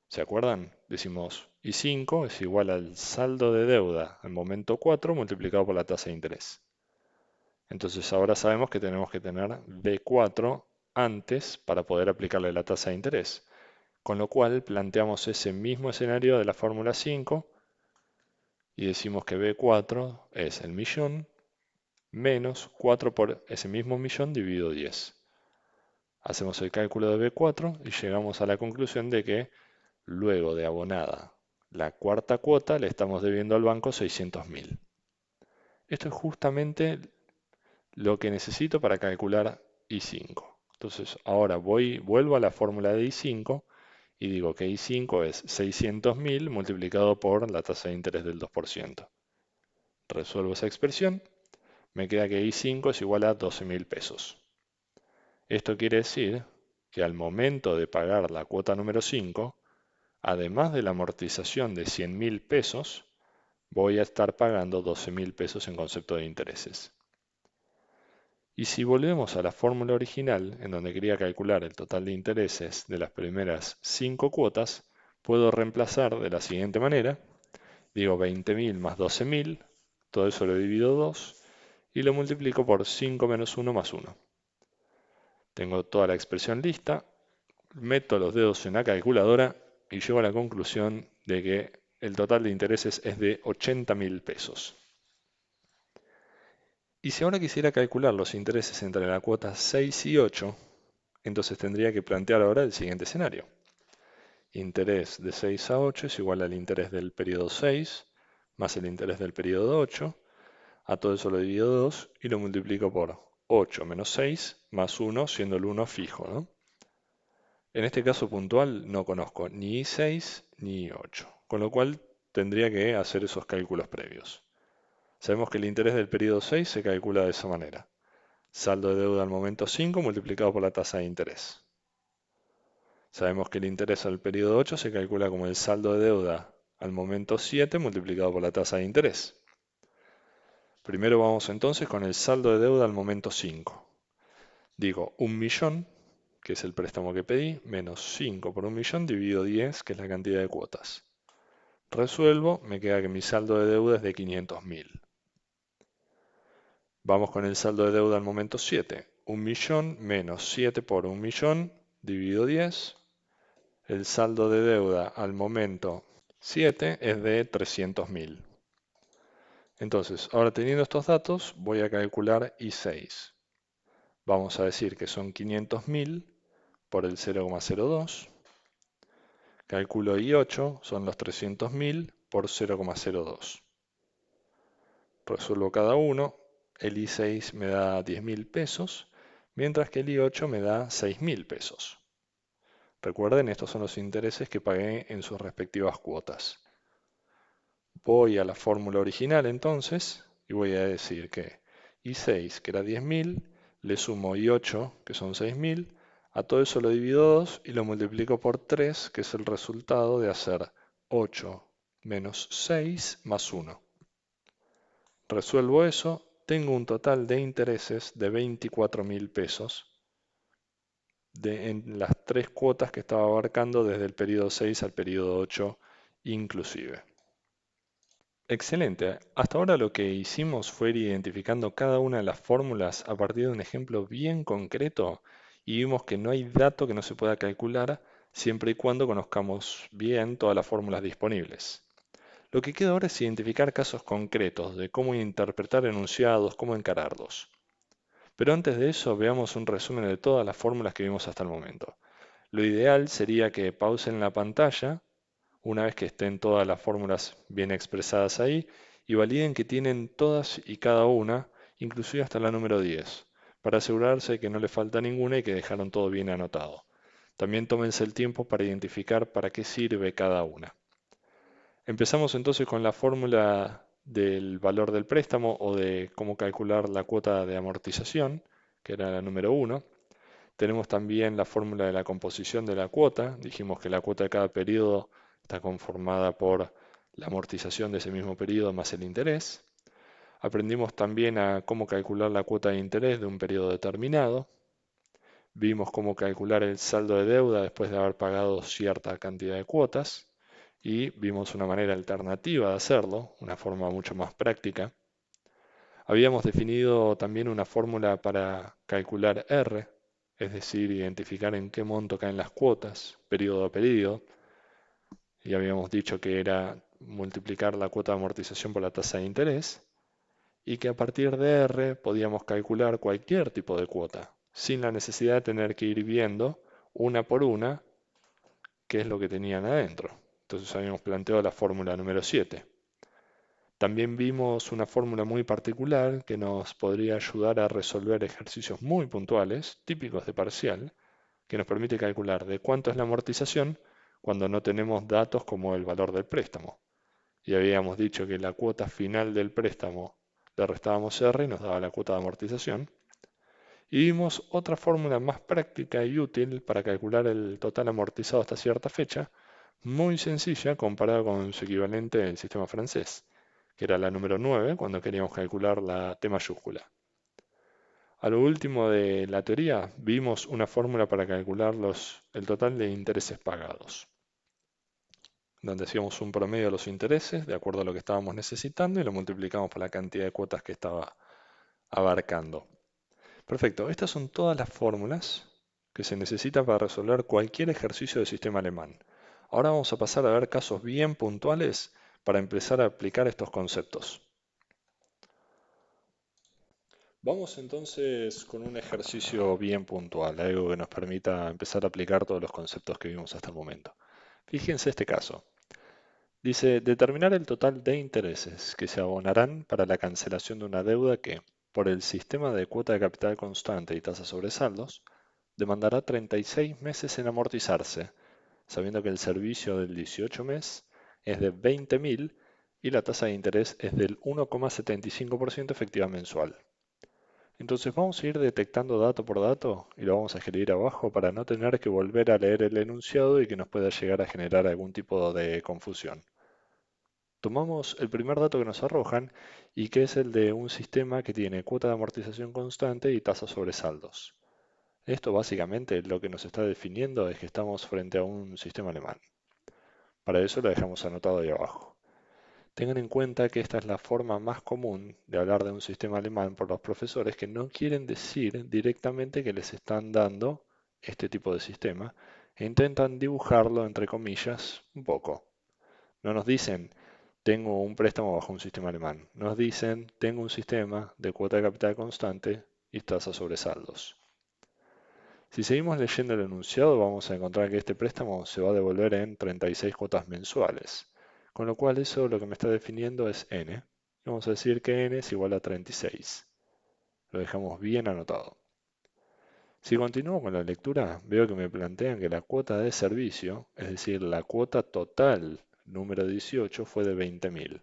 A: ¿Se acuerdan? Decimos I5 es igual al saldo de deuda al momento 4 multiplicado por la tasa de interés. Entonces ahora sabemos que tenemos que tener B4 antes para poder aplicarle la tasa de interés. Con lo cual planteamos ese mismo escenario de la fórmula 5 y decimos que B4 es el millón menos 4 por ese mismo millón dividido 10. Hacemos el cálculo de B4 y llegamos a la conclusión de que luego de abonada la cuarta cuota le estamos debiendo al banco 600.000. Esto es justamente lo que necesito para calcular I5. Entonces ahora vuelvo a la fórmula de I5 y digo que I5 es 600.000 multiplicado por la tasa de interés del 2%. Resuelvo esa expresión, me queda que I5 es igual a 12.000 pesos. Esto quiere decir que al momento de pagar la cuota número 5, además de la amortización de 100.000 pesos, voy a estar pagando 12.000 pesos en concepto de intereses. Y si volvemos a la fórmula original, en donde quería calcular el total de intereses de las primeras 5 cuotas, puedo reemplazar de la siguiente manera. Digo 20.000 más 12.000, todo eso lo divido 2 y lo multiplico por 5 menos 1 más 1. Tengo toda la expresión lista, meto los dedos en la calculadora y llego a la conclusión de que El total de intereses es de 80.000 pesos. Y si ahora quisiera calcular los intereses entre la cuota 6 y 8, entonces tendría que plantear ahora el siguiente escenario. Interés de 6 a 8 es igual al interés del periodo 6 más el interés del periodo 8. A todo eso lo divido 2 y lo multiplico por 8 menos 6 más 1, siendo el 1 fijo, ¿no? En este caso puntual no conozco ni I6 ni I8, con lo cual tendría que hacer esos cálculos previos. Sabemos que el interés del periodo 6 se calcula de esa manera. Saldo de deuda al momento 5 multiplicado por la tasa de interés. Sabemos que el interés al periodo 8 se calcula como el saldo de deuda al momento 7 multiplicado por la tasa de interés. Primero vamos entonces con el saldo de deuda al momento 5. Digo 1.000.000, que es el préstamo que pedí, menos 5 por 1.000.000 dividido 10, que es la cantidad de cuotas. Resuelvo, me queda que mi saldo de deuda es de 500.000. Vamos con el saldo de deuda al momento 7. 1.000.000 menos 7 por 1.000.000 dividido 10. El saldo de deuda al momento 7 es de 300.000. Entonces, ahora teniendo estos datos, voy a calcular I6. Vamos a decir que son 500.000 por el 0,02. Calculo I8, son los 300.000 por 0,02. Resuelvo cada uno. El I6 me da 10.000 pesos, mientras que el I8 me da 6.000 pesos. Recuerden, estos son los intereses que pagué en sus respectivas cuotas. Voy a la fórmula original entonces y voy a decir que I6, que era 10.000, le sumo I8, que son 6.000, a todo eso lo divido 2 y lo multiplico por 3, que es el resultado de hacer 8 menos 6 más 1. Resuelvo eso, tengo un total de intereses de 24.000 pesos en las tres cuotas que estaba abarcando desde el periodo 6 al periodo 8 inclusive. Excelente. Hasta ahora lo que hicimos fue ir identificando cada una de las fórmulas a partir de un ejemplo bien concreto y vimos que no hay dato que no se pueda calcular siempre y cuando conozcamos bien todas las fórmulas disponibles. Lo que queda ahora es identificar casos concretos de cómo interpretar enunciados, cómo encararlos. Pero antes de eso veamos un resumen de todas las fórmulas que vimos hasta el momento. Lo ideal sería que pausen la pantalla una vez que estén todas las fórmulas bien expresadas ahí y validen que tienen todas y cada una, inclusive hasta la número 10, para asegurarse de que no le falta ninguna y que dejaron todo bien anotado. También tómense el tiempo para identificar para qué sirve cada una. Empezamos entonces con la fórmula del valor del préstamo o de cómo calcular la cuota de amortización, que era la número 1. Tenemos también la fórmula de la composición de la cuota. Dijimos que la cuota de cada periodo está conformada por la amortización de ese mismo periodo más el interés. Aprendimos también a cómo calcular la cuota de interés de un periodo determinado. Vimos cómo calcular el saldo de deuda después de haber pagado cierta cantidad de cuotas. Y vimos una manera alternativa de hacerlo, una forma mucho más práctica. Habíamos definido también una fórmula para calcular R, es decir, identificar en qué monto caen las cuotas, periodo a periodo, y habíamos dicho que era multiplicar la cuota de amortización por la tasa de interés, y que a partir de R podíamos calcular cualquier tipo de cuota, sin la necesidad de tener que ir viendo una por una qué es lo que tenían adentro. Entonces habíamos planteado la fórmula número 7. También vimos una fórmula muy particular que nos podría ayudar a resolver ejercicios muy puntuales, típicos de parcial, que nos permite calcular de cuánto es la amortización cuando no tenemos datos como el valor del préstamo. Y habíamos dicho que la cuota final del préstamo le restábamos R y nos daba la cuota de amortización. Y vimos otra fórmula más práctica y útil para calcular el total amortizado hasta cierta fecha, muy sencilla comparada con su equivalente en el sistema francés, que era la número 9 cuando queríamos calcular la T mayúscula. A lo último de la teoría, vimos una fórmula para calcular el total de intereses pagados, donde hacíamos un promedio de los intereses de acuerdo a lo que estábamos necesitando y lo multiplicamos por la cantidad de cuotas que estaba abarcando. Perfecto, estas son todas las fórmulas que se necesitan para resolver cualquier ejercicio del sistema alemán. Ahora vamos a pasar a ver casos bien puntuales para empezar a aplicar estos conceptos. Vamos entonces con un ejercicio bien puntual, algo que nos permita empezar a aplicar todos los conceptos que vimos hasta el momento. Fíjense este caso. Dice, determinar el total de intereses que se abonarán para la cancelación de una deuda que, por el sistema de cuota de capital constante y tasa sobre saldos, demandará 36 meses en amortizarse, sabiendo que el servicio del 18 mes es de 20.000 y la tasa de interés es del 1,75% efectiva mensual. Entonces vamos a ir detectando dato por dato y lo vamos a escribir abajo para no tener que volver a leer el enunciado y que nos pueda llegar a generar algún tipo de confusión. Tomamos el primer dato que nos arrojan y que es el de un sistema que tiene cuota de amortización constante y tasa sobre saldos. Esto básicamente lo que nos está definiendo es que estamos frente a un sistema alemán. Para eso lo dejamos anotado ahí abajo. Tengan en cuenta que esta es la forma más común de hablar de un sistema alemán por los profesores que no quieren decir directamente que les están dando este tipo de sistema e intentan dibujarlo entre comillas un poco. No nos dicen tengo un préstamo bajo un sistema alemán. Nos dicen tengo un sistema de cuota de capital constante y tasa sobre saldos. Si seguimos leyendo el enunciado, vamos a encontrar que este préstamo se va a devolver en 36 cuotas mensuales, con lo cual eso lo que me está definiendo es n. Vamos a decir que n es igual a 36. Lo dejamos bien anotado. Si continúo con la lectura, veo que me plantean que la cuota de servicio, es decir, la cuota total número 18, fue de 20.000.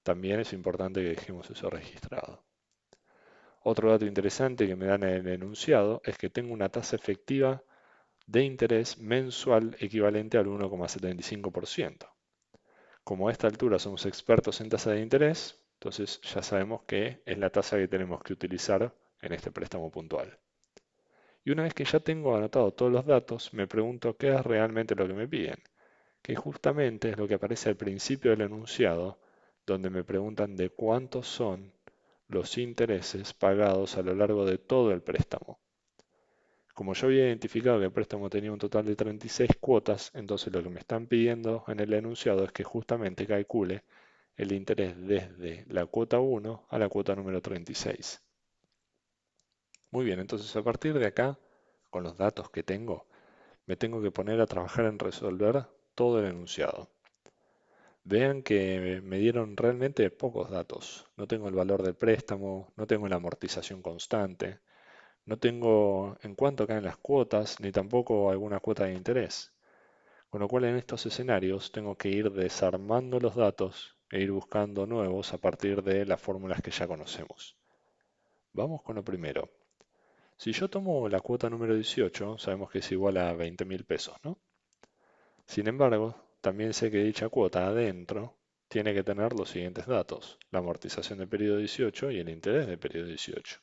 A: También es importante que dejemos eso registrado. Otro dato interesante que me dan en el enunciado es que tengo una tasa efectiva de interés mensual equivalente al 1,75%. Como a esta altura somos expertos en tasa de interés, entonces ya sabemos que es la tasa que tenemos que utilizar en este préstamo puntual. Y una vez que ya tengo anotado todos los datos, me pregunto qué es realmente lo que me piden, que justamente es lo que aparece al principio del enunciado, donde me preguntan de cuántos son los intereses pagados a lo largo de todo el préstamo. Como yo había identificado que el préstamo tenía un total de 36 cuotas, entonces lo que me están pidiendo en el enunciado es que justamente calcule el interés desde la cuota 1 a la cuota número 36. Muy bien, entonces a partir de acá, con los datos que tengo, me tengo que poner a trabajar en resolver todo el enunciado. Vean que me dieron realmente pocos datos. No tengo el valor del préstamo, no tengo la amortización constante, no tengo en cuánto caen las cuotas, ni tampoco alguna cuota de interés. Con lo cual en estos escenarios tengo que ir desarmando los datos e ir buscando nuevos a partir de las fórmulas que ya conocemos. Vamos con lo primero. Si yo tomo la cuota número 18, sabemos que es igual a 20.000 pesos, ¿no? Sin embargo, también sé que dicha cuota adentro tiene que tener los siguientes datos: la amortización del periodo 18 y el interés del periodo 18.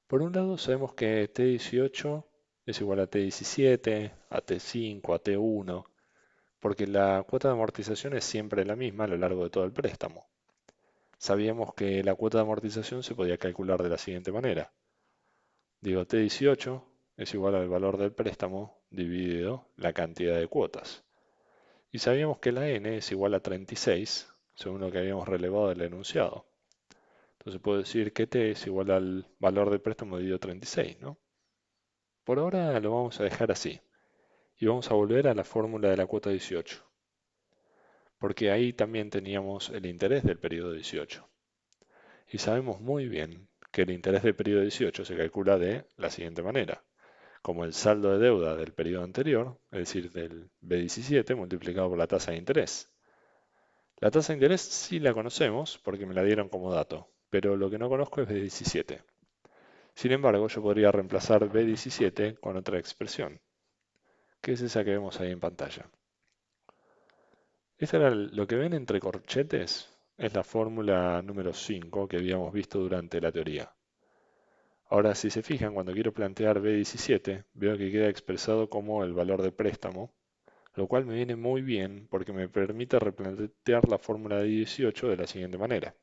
A: Por un lado, sabemos que T18 es igual a T17, a T5, a T1, porque la cuota de amortización es siempre la misma a lo largo de todo el préstamo. Sabíamos que la cuota de amortización se podía calcular de la siguiente manera. Digo, T18 es igual al valor del préstamo dividido la cantidad de cuotas. Y sabíamos que la n es igual a 36, según lo que habíamos relevado del enunciado. Entonces puedo decir que t es igual al valor del préstamo dividido 36, ¿no? Por ahora lo vamos a dejar así. Y vamos a volver a la fórmula de la cuota 18, porque ahí también teníamos el interés del periodo 18. Y sabemos muy bien que el interés del periodo 18 se calcula de la siguiente manera: como el saldo de deuda del periodo anterior, es decir, del B17 multiplicado por la tasa de interés. La tasa de interés sí la conocemos porque me la dieron como dato, pero lo que no conozco es B17. Sin embargo, yo podría reemplazar B17 con otra expresión, que es esa que vemos ahí en pantalla. Esta era lo que ven entre corchetes, es la fórmula número 5 que habíamos visto durante la teoría. Ahora, si se fijan, cuando quiero plantear B17, veo que queda expresado como el valor de préstamo, lo cual me viene muy bien porque me permite replantear la fórmula de 18 de la siguiente manera.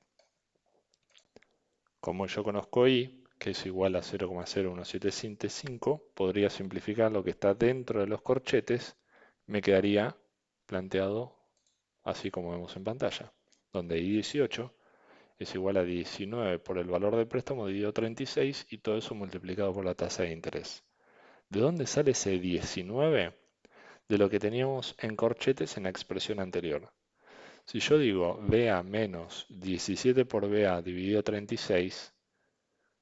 A: Como yo conozco I, que es igual a 0,0175, podría simplificar lo que está dentro de los corchetes me quedaría planteado así como vemos en pantalla, donde I18 es igual a 19 por el valor del préstamo dividido 36 y todo eso multiplicado por la tasa de interés. ¿De dónde sale ese 19? De lo que teníamos en corchetes en la expresión anterior. Si yo digo BA menos 17 por BA dividido 36,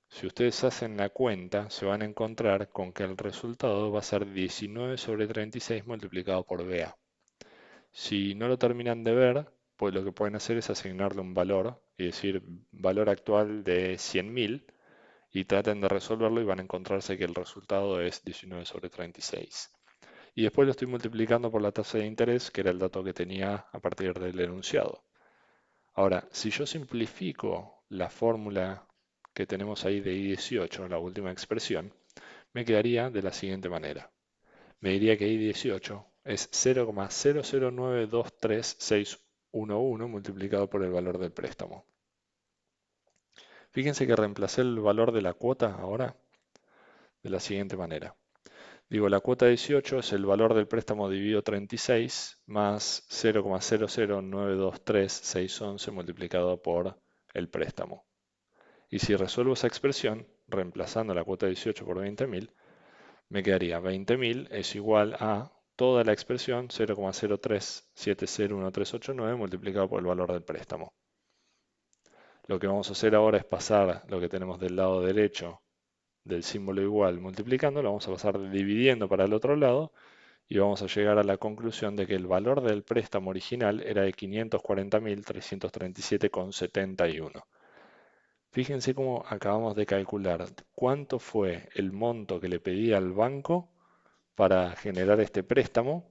A: si ustedes hacen la cuenta, se van a encontrar con que el resultado va a ser 19 sobre 36 multiplicado por BA. Si no lo terminan de ver, pues lo que pueden hacer es asignarle un valor y decir valor actual de 100.000 y traten de resolverlo y van a encontrarse que el resultado es 19 sobre 36. Y después lo estoy multiplicando por la tasa de interés, que era el dato que tenía a partir del enunciado. Ahora, si yo simplifico la fórmula que tenemos ahí de I18, la última expresión, me quedaría de la siguiente manera. Me diría que I18 es 0,009236111 multiplicado por el valor del préstamo. Fíjense que reemplacé el valor de la cuota ahora de la siguiente manera. Digo, la cuota 18 es el valor del préstamo dividido 36 más 0,009236111 multiplicado por el préstamo. Y si resuelvo esa expresión, reemplazando la cuota 18 por 20.000, me quedaría 20.000 es igual a toda la expresión 0,03701389 multiplicado por el valor del préstamo. Lo que vamos a hacer ahora es pasar lo que tenemos del lado derecho del símbolo igual multiplicando, lo vamos a pasar dividiendo para el otro lado y vamos a llegar a la conclusión de que el valor del préstamo original era de 540.337,71. Fíjense cómo acabamos de calcular cuánto fue el monto que le pedí al banco para generar este préstamo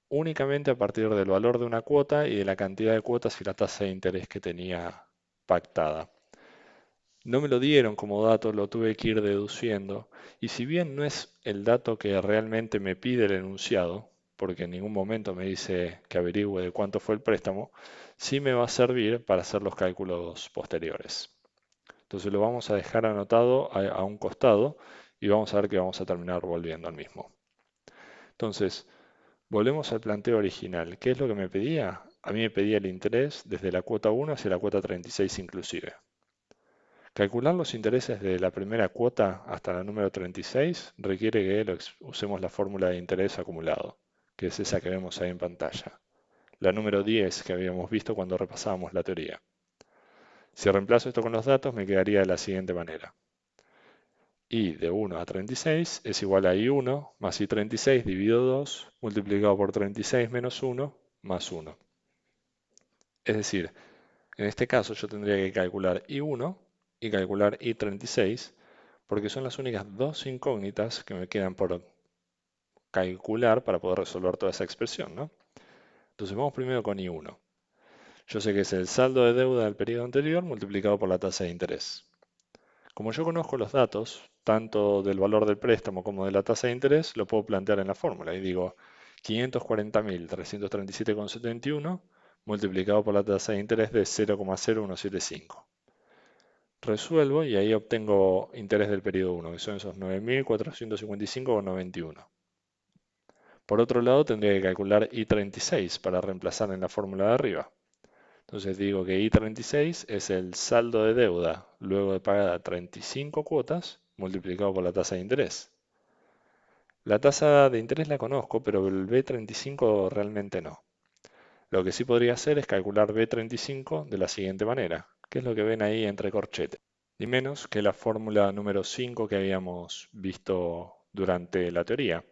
A: únicamente a partir del valor de una cuota y de la cantidad de cuotas y la tasa de interés que tenía pactada. No me lo dieron como dato, lo tuve que ir deduciendo. Y si bien no es el dato que realmente me pide el enunciado, porque en ningún momento me dice que averigüe de cuánto fue el préstamo, sí me va a servir para hacer los cálculos posteriores. Entonces lo vamos a dejar anotado a un costado y vamos a ver que vamos a terminar volviendo al mismo. Entonces, volvemos al planteo original. ¿Qué es lo que me pedía? A mí me pedía el interés desde la cuota 1 hacia la cuota 36 inclusive. Calcular los intereses de la primera cuota hasta la número 36 requiere que usemos la fórmula de interés acumulado, que es esa que vemos ahí en pantalla. La número 10 que habíamos visto cuando repasábamos la teoría. Si reemplazo esto con los datos me quedaría de la siguiente manera. I de 1 a 36 es igual a I1 más I36 dividido 2 multiplicado por 36 menos 1 más 1. Es decir, en este caso yo tendría que calcular I1 y calcular I36 porque son las únicas dos incógnitas que me quedan por calcular para poder resolver toda esa expresión, ¿no? Entonces vamos primero con I1. Yo sé que es el saldo de deuda del periodo anterior multiplicado por la tasa de interés. Como yo conozco los datos, tanto del valor del préstamo como de la tasa de interés, lo puedo plantear en la fórmula y digo 540.337,71 multiplicado por la tasa de interés de 0,0175. Resuelvo y ahí obtengo interés del periodo 1, que son esos 9.455,91. Por otro lado, tendría que calcular I36 para reemplazar en la fórmula de arriba. Entonces digo que I36 es el saldo de deuda luego de pagar 35 cuotas multiplicado por la tasa de interés. La tasa de interés la conozco, pero el B35 realmente no. Lo que sí podría hacer es calcular B35 de la siguiente manera, que es lo que ven ahí entre corchetes, ni menos que la fórmula número 5 que habíamos visto durante la teoría.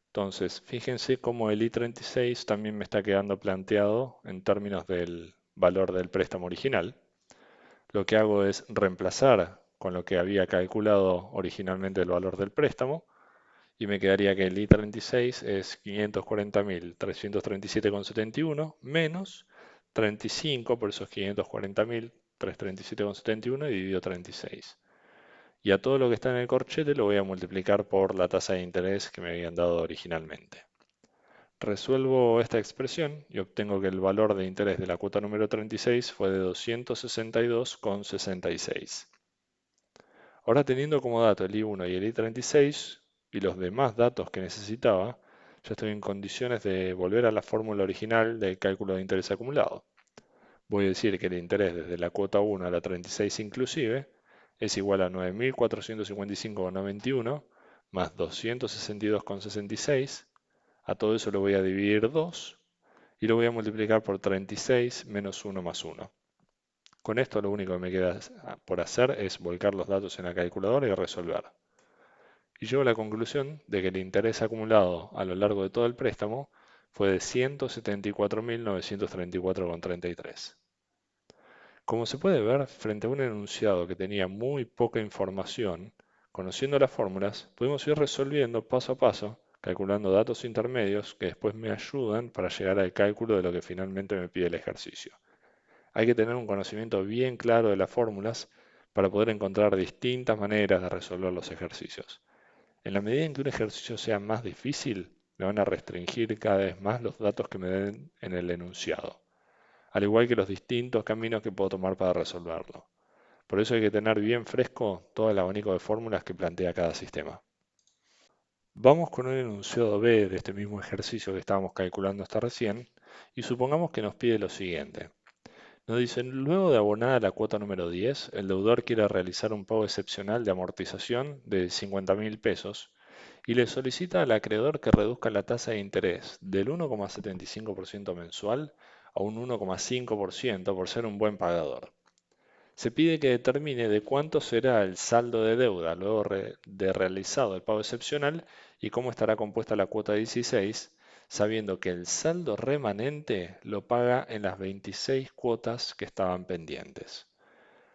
A: Entonces, fíjense cómo el I36 también me está quedando planteado en términos del valor del préstamo original. Lo que hago es reemplazar con lo que había calculado originalmente el valor del préstamo y me quedaría que el I36 es 540.337,71 menos 35 por esos 540.337,71 dividido 36. Y a todo lo que está en el corchete lo voy a multiplicar por la tasa de interés que me habían dado originalmente. Resuelvo esta expresión y obtengo que el valor de interés de la cuota número 36 fue de 262,66. Ahora teniendo como dato el I1 y el I36 y los demás datos que necesitaba, ya estoy en condiciones de volver a la fórmula original del cálculo de interés acumulado. Voy a decir que el interés desde la cuota 1 a la 36 inclusive es igual a 9.455,91 más 262,66. A todo eso lo voy a dividir 2 y lo voy a multiplicar por 36 menos 1 más 1. Con esto lo único que me queda por hacer es volcar los datos en la calculadora y resolver. Y llego a la conclusión de que el interés acumulado a lo largo de todo el préstamo fue de 174.934,33. Como se puede ver, frente a un enunciado que tenía muy poca información, conociendo las fórmulas, pudimos ir resolviendo paso a paso, calculando datos intermedios que después me ayudan para llegar al cálculo de lo que finalmente me pide el ejercicio. Hay que tener un conocimiento bien claro de las fórmulas para poder encontrar distintas maneras de resolver los ejercicios. En la medida en que un ejercicio sea más difícil, me van a restringir cada vez más los datos que me den en el enunciado, al igual que los distintos caminos que puedo tomar para resolverlo. Por eso hay que tener bien fresco todo el abanico de fórmulas que plantea cada sistema. Vamos con un enunciado B de este mismo ejercicio que estábamos calculando hasta recién y supongamos que nos pide lo siguiente. Nos dicen, luego de abonada la cuota número 10, el deudor quiere realizar un pago excepcional de amortización de 50.000 pesos y le solicita al acreedor que reduzca la tasa de interés del 1,75% mensual a un 1,5% por ser un buen pagador. Se pide que determine de cuánto será el saldo de deuda luego de realizado el pago excepcional y cómo estará compuesta la cuota 16, sabiendo que el saldo remanente lo paga en las 26 cuotas que estaban pendientes.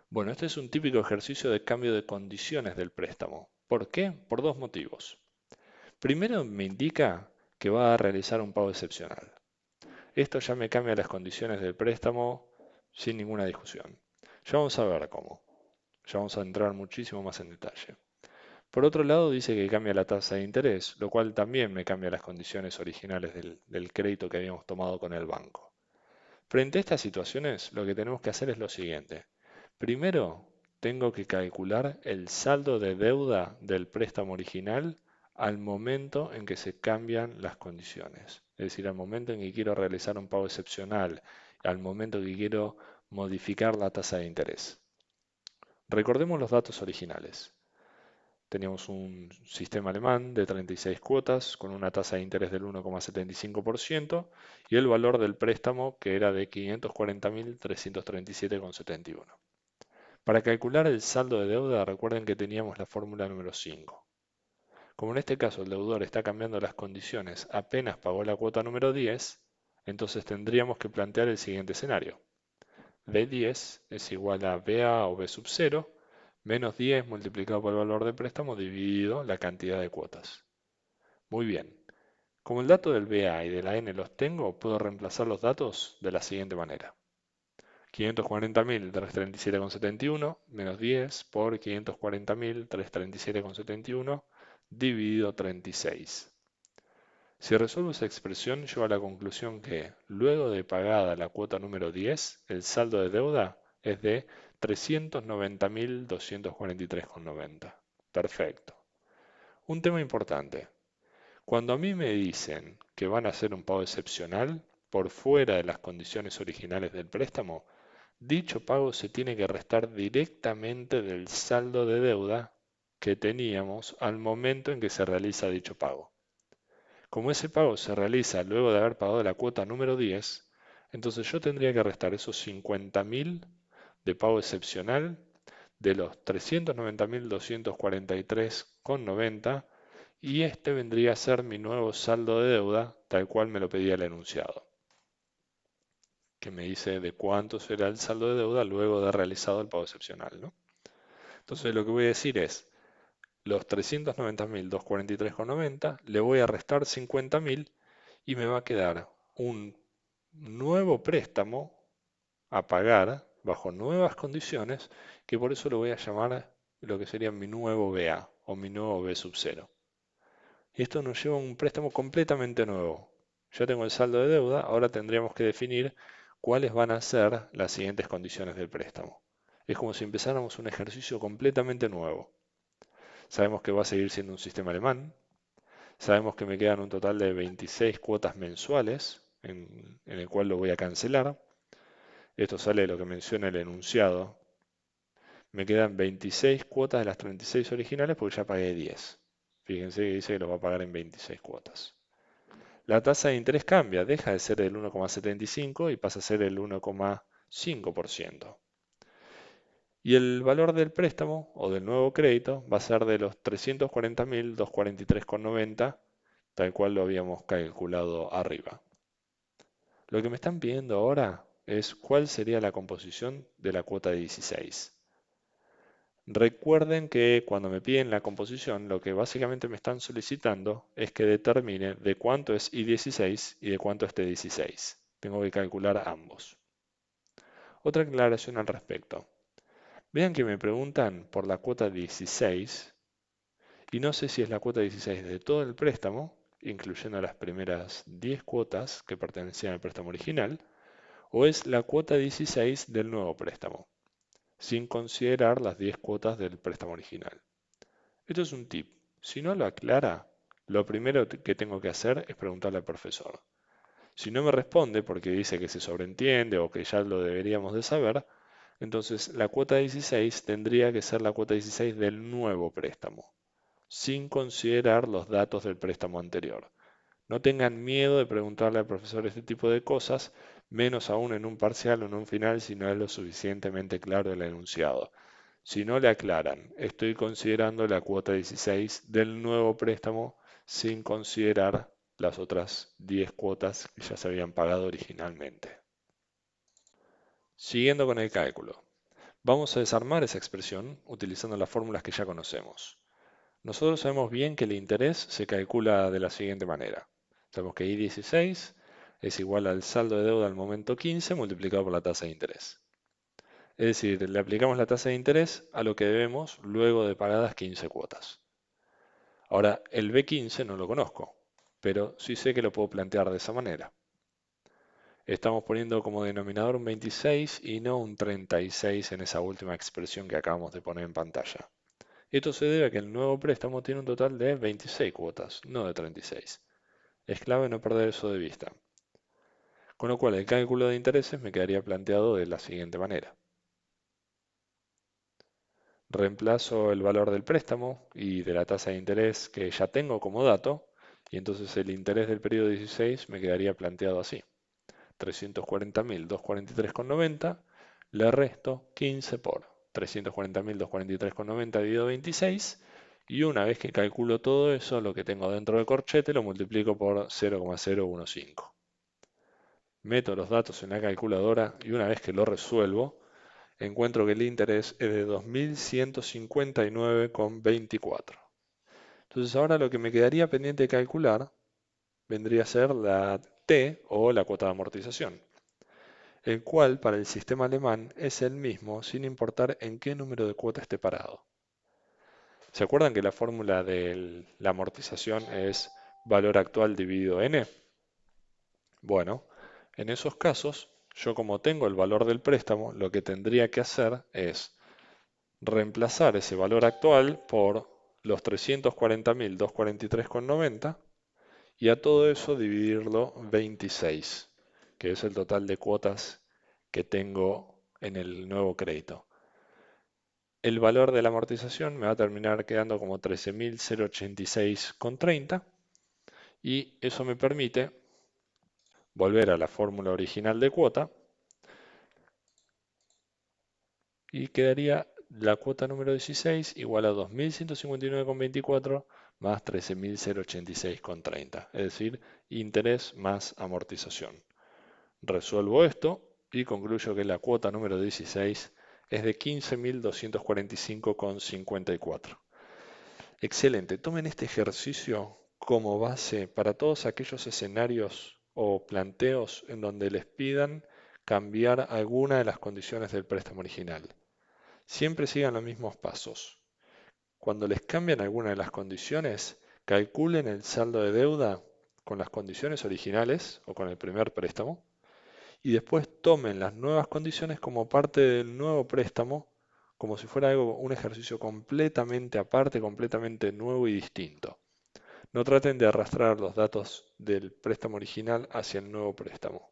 A: Bueno, este es un típico ejercicio de cambio de condiciones del préstamo. ¿Por qué? Por dos motivos. Primero, me indica que va a realizar un pago excepcional. Esto ya me cambia las condiciones del préstamo sin ninguna discusión. Ya vamos a ver cómo. Ya vamos a entrar muchísimo más en detalle. Por otro lado, dice que cambia la tasa de interés, lo cual también me cambia las condiciones originales del crédito que habíamos tomado con el banco. Frente a estas situaciones, lo que tenemos que hacer es lo siguiente. Primero, tengo que calcular el saldo de deuda del préstamo original al momento en que se cambian las condiciones. Es decir, al momento en que quiero realizar un pago excepcional, al momento en que quiero modificar la tasa de interés. Recordemos los datos originales. Teníamos un sistema alemán de 36 cuotas con una tasa de interés del 1,75% y el valor del préstamo que era de 540.337,71. Para calcular el saldo de deuda, recuerden que teníamos la fórmula número 5. Como en este caso el deudor está cambiando las condiciones apenas pagó la cuota número 10, entonces tendríamos que plantear el siguiente escenario. B10 es igual a BA o B sub 0 menos 10 multiplicado por el valor del préstamo dividido la cantidad de cuotas. Muy bien. Como el dato del BA y de la N los tengo, puedo reemplazar los datos de la siguiente manera. 540.337,71 menos 10 por 540.337,71 dividido 36. Si resuelvo esa expresión, llego a la conclusión que, luego de pagada la cuota número 10, el saldo de deuda es de 390.243,90. Perfecto. Un tema importante. Cuando a mí me dicen que van a hacer un pago excepcional por fuera de las condiciones originales del préstamo, dicho pago se tiene que restar directamente del saldo de deuda que teníamos al momento en que se realiza dicho pago. Como ese pago se realiza luego de haber pagado la cuota número 10, entonces yo tendría que restar esos 50.000 de pago excepcional de los 390.243,90 y este vendría a ser mi nuevo saldo de deuda tal cual me lo pedía el enunciado, que me dice de cuánto será el saldo de deuda luego de realizado el pago excepcional, ¿no? Entonces lo que voy a decir es, los 390.243,90 le voy a restar 50.000 y me va a quedar un nuevo préstamo a pagar bajo nuevas condiciones, que por eso lo voy a llamar lo que sería mi nuevo BA o mi nuevo B sub 0. Y esto nos lleva a un préstamo completamente nuevo. Ya tengo el saldo de deuda, ahora tendríamos que definir cuáles van a ser las siguientes condiciones del préstamo. Es como si empezáramos un ejercicio completamente nuevo. Sabemos que va a seguir siendo un sistema alemán, Sabemos que me quedan un total de 26 cuotas mensuales en el cual lo voy a cancelar. Esto sale de lo que menciona el enunciado. Me quedan 26 cuotas de las 36 originales porque ya pagué 10. Fíjense que dice que lo va a pagar en 26 cuotas. La tasa de interés cambia, deja de ser el 1,75 y pasa a ser el 1,5%. Y el valor del préstamo o del nuevo crédito va a ser de los 340.243,90, tal cual lo habíamos calculado arriba. Lo que me están pidiendo ahora es cuál sería la composición de la cuota 16. Recuerden que cuando me piden la composición, lo que básicamente me están solicitando es que determine de cuánto es I16 y de cuánto es T16. Tengo que calcular ambos. Otra aclaración al respecto. Vean que me preguntan por la cuota 16 y no sé si es la cuota 16 de todo el préstamo, incluyendo las primeras 10 cuotas que pertenecían al préstamo original, o es la cuota 16 del nuevo préstamo, sin considerar las 10 cuotas del préstamo original. Esto es un tip. Si no lo aclara, lo primero que tengo que hacer es preguntarle al profesor. Si no me responde porque dice que se sobreentiende o que ya lo deberíamos de saber, entonces la cuota 16 tendría que ser la cuota 16 del nuevo préstamo, sin considerar los datos del préstamo anterior. No tengan miedo de preguntarle al profesor este tipo de cosas, menos aún en un parcial o en un final si no es lo suficientemente claro el enunciado. Si no le aclaran, estoy considerando la cuota 16 del nuevo préstamo sin considerar las otras 10 cuotas que ya se habían pagado originalmente. Siguiendo con el cálculo, vamos a desarmar esa expresión utilizando las fórmulas que ya conocemos. Nosotros sabemos bien que el interés se calcula de la siguiente manera. Sabemos que I16 es igual al saldo de deuda al momento 15 multiplicado por la tasa de interés. Es decir, le aplicamos la tasa de interés a lo que debemos luego de pagadas 15 cuotas. Ahora, el B15 no lo conozco, pero sí sé que lo puedo plantear de esa manera. Estamos poniendo como denominador un 26 y no un 36 en esa última expresión que acabamos de poner en pantalla. Esto se debe a que el nuevo préstamo tiene un total de 26 cuotas, no de 36. Es clave no perder eso de vista. Con lo cual el cálculo de intereses me quedaría planteado de la siguiente manera. Reemplazo el valor del préstamo y de la tasa de interés que ya tengo como dato, y entonces el interés del periodo 16 me quedaría planteado así. 340.243,90, le resto 15 por 340.243,90 dividido 26, y una vez que calculo todo eso, lo que tengo dentro del corchete lo multiplico por 0,015. Meto los datos en la calculadora y una vez que lo resuelvo, encuentro que el interés es de 2.159,24. Entonces ahora lo que me quedaría pendiente de calcular vendría a ser la T o la cuota de amortización, el cual para el sistema alemán es el mismo sin importar en qué número de cuota esté parado. ¿Se acuerdan que la fórmula de la amortización es valor actual dividido n? Bueno, en esos casos, yo como tengo el valor del préstamo, lo que tendría que hacer es reemplazar ese valor actual por los 340.243,90 y a todo eso dividirlo 26, que es el total de cuotas que tengo en el nuevo crédito. El valor de la amortización me va a terminar quedando como 13.086,30 y eso me permite volver a la fórmula original de cuota y quedaría la cuota número 16 igual a 2.159,24 más 13.086,30, es decir, interés más amortización. Resuelvo esto y concluyo que la cuota número 16 es de 15.245,54. Excelente, tomen este ejercicio como base para todos aquellos escenarios o planteos en donde les pidan cambiar alguna de las condiciones del préstamo original. Siempre sigan los mismos pasos. Cuando les cambian alguna de las condiciones, calculen el saldo de deuda con las condiciones originales o con el primer préstamo y después tomen las nuevas condiciones como parte del nuevo préstamo, como si fuera algo, un ejercicio completamente aparte, completamente nuevo y distinto. No traten de arrastrar los datos del préstamo original hacia el nuevo préstamo.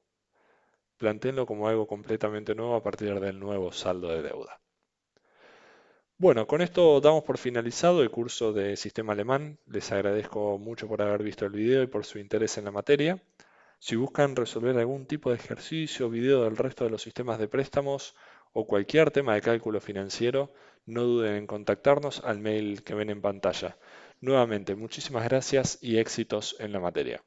A: Plantéenlo como algo completamente nuevo a partir del nuevo saldo de deuda. Bueno, con esto damos por finalizado el curso de Sistema Alemán. Les agradezco mucho por haber visto el video y por su interés en la materia. Si buscan resolver algún tipo de ejercicio o video del resto de los sistemas de préstamos o cualquier tema de cálculo financiero, no duden en contactarnos al mail que ven en pantalla. Nuevamente, muchísimas gracias y éxitos en la materia.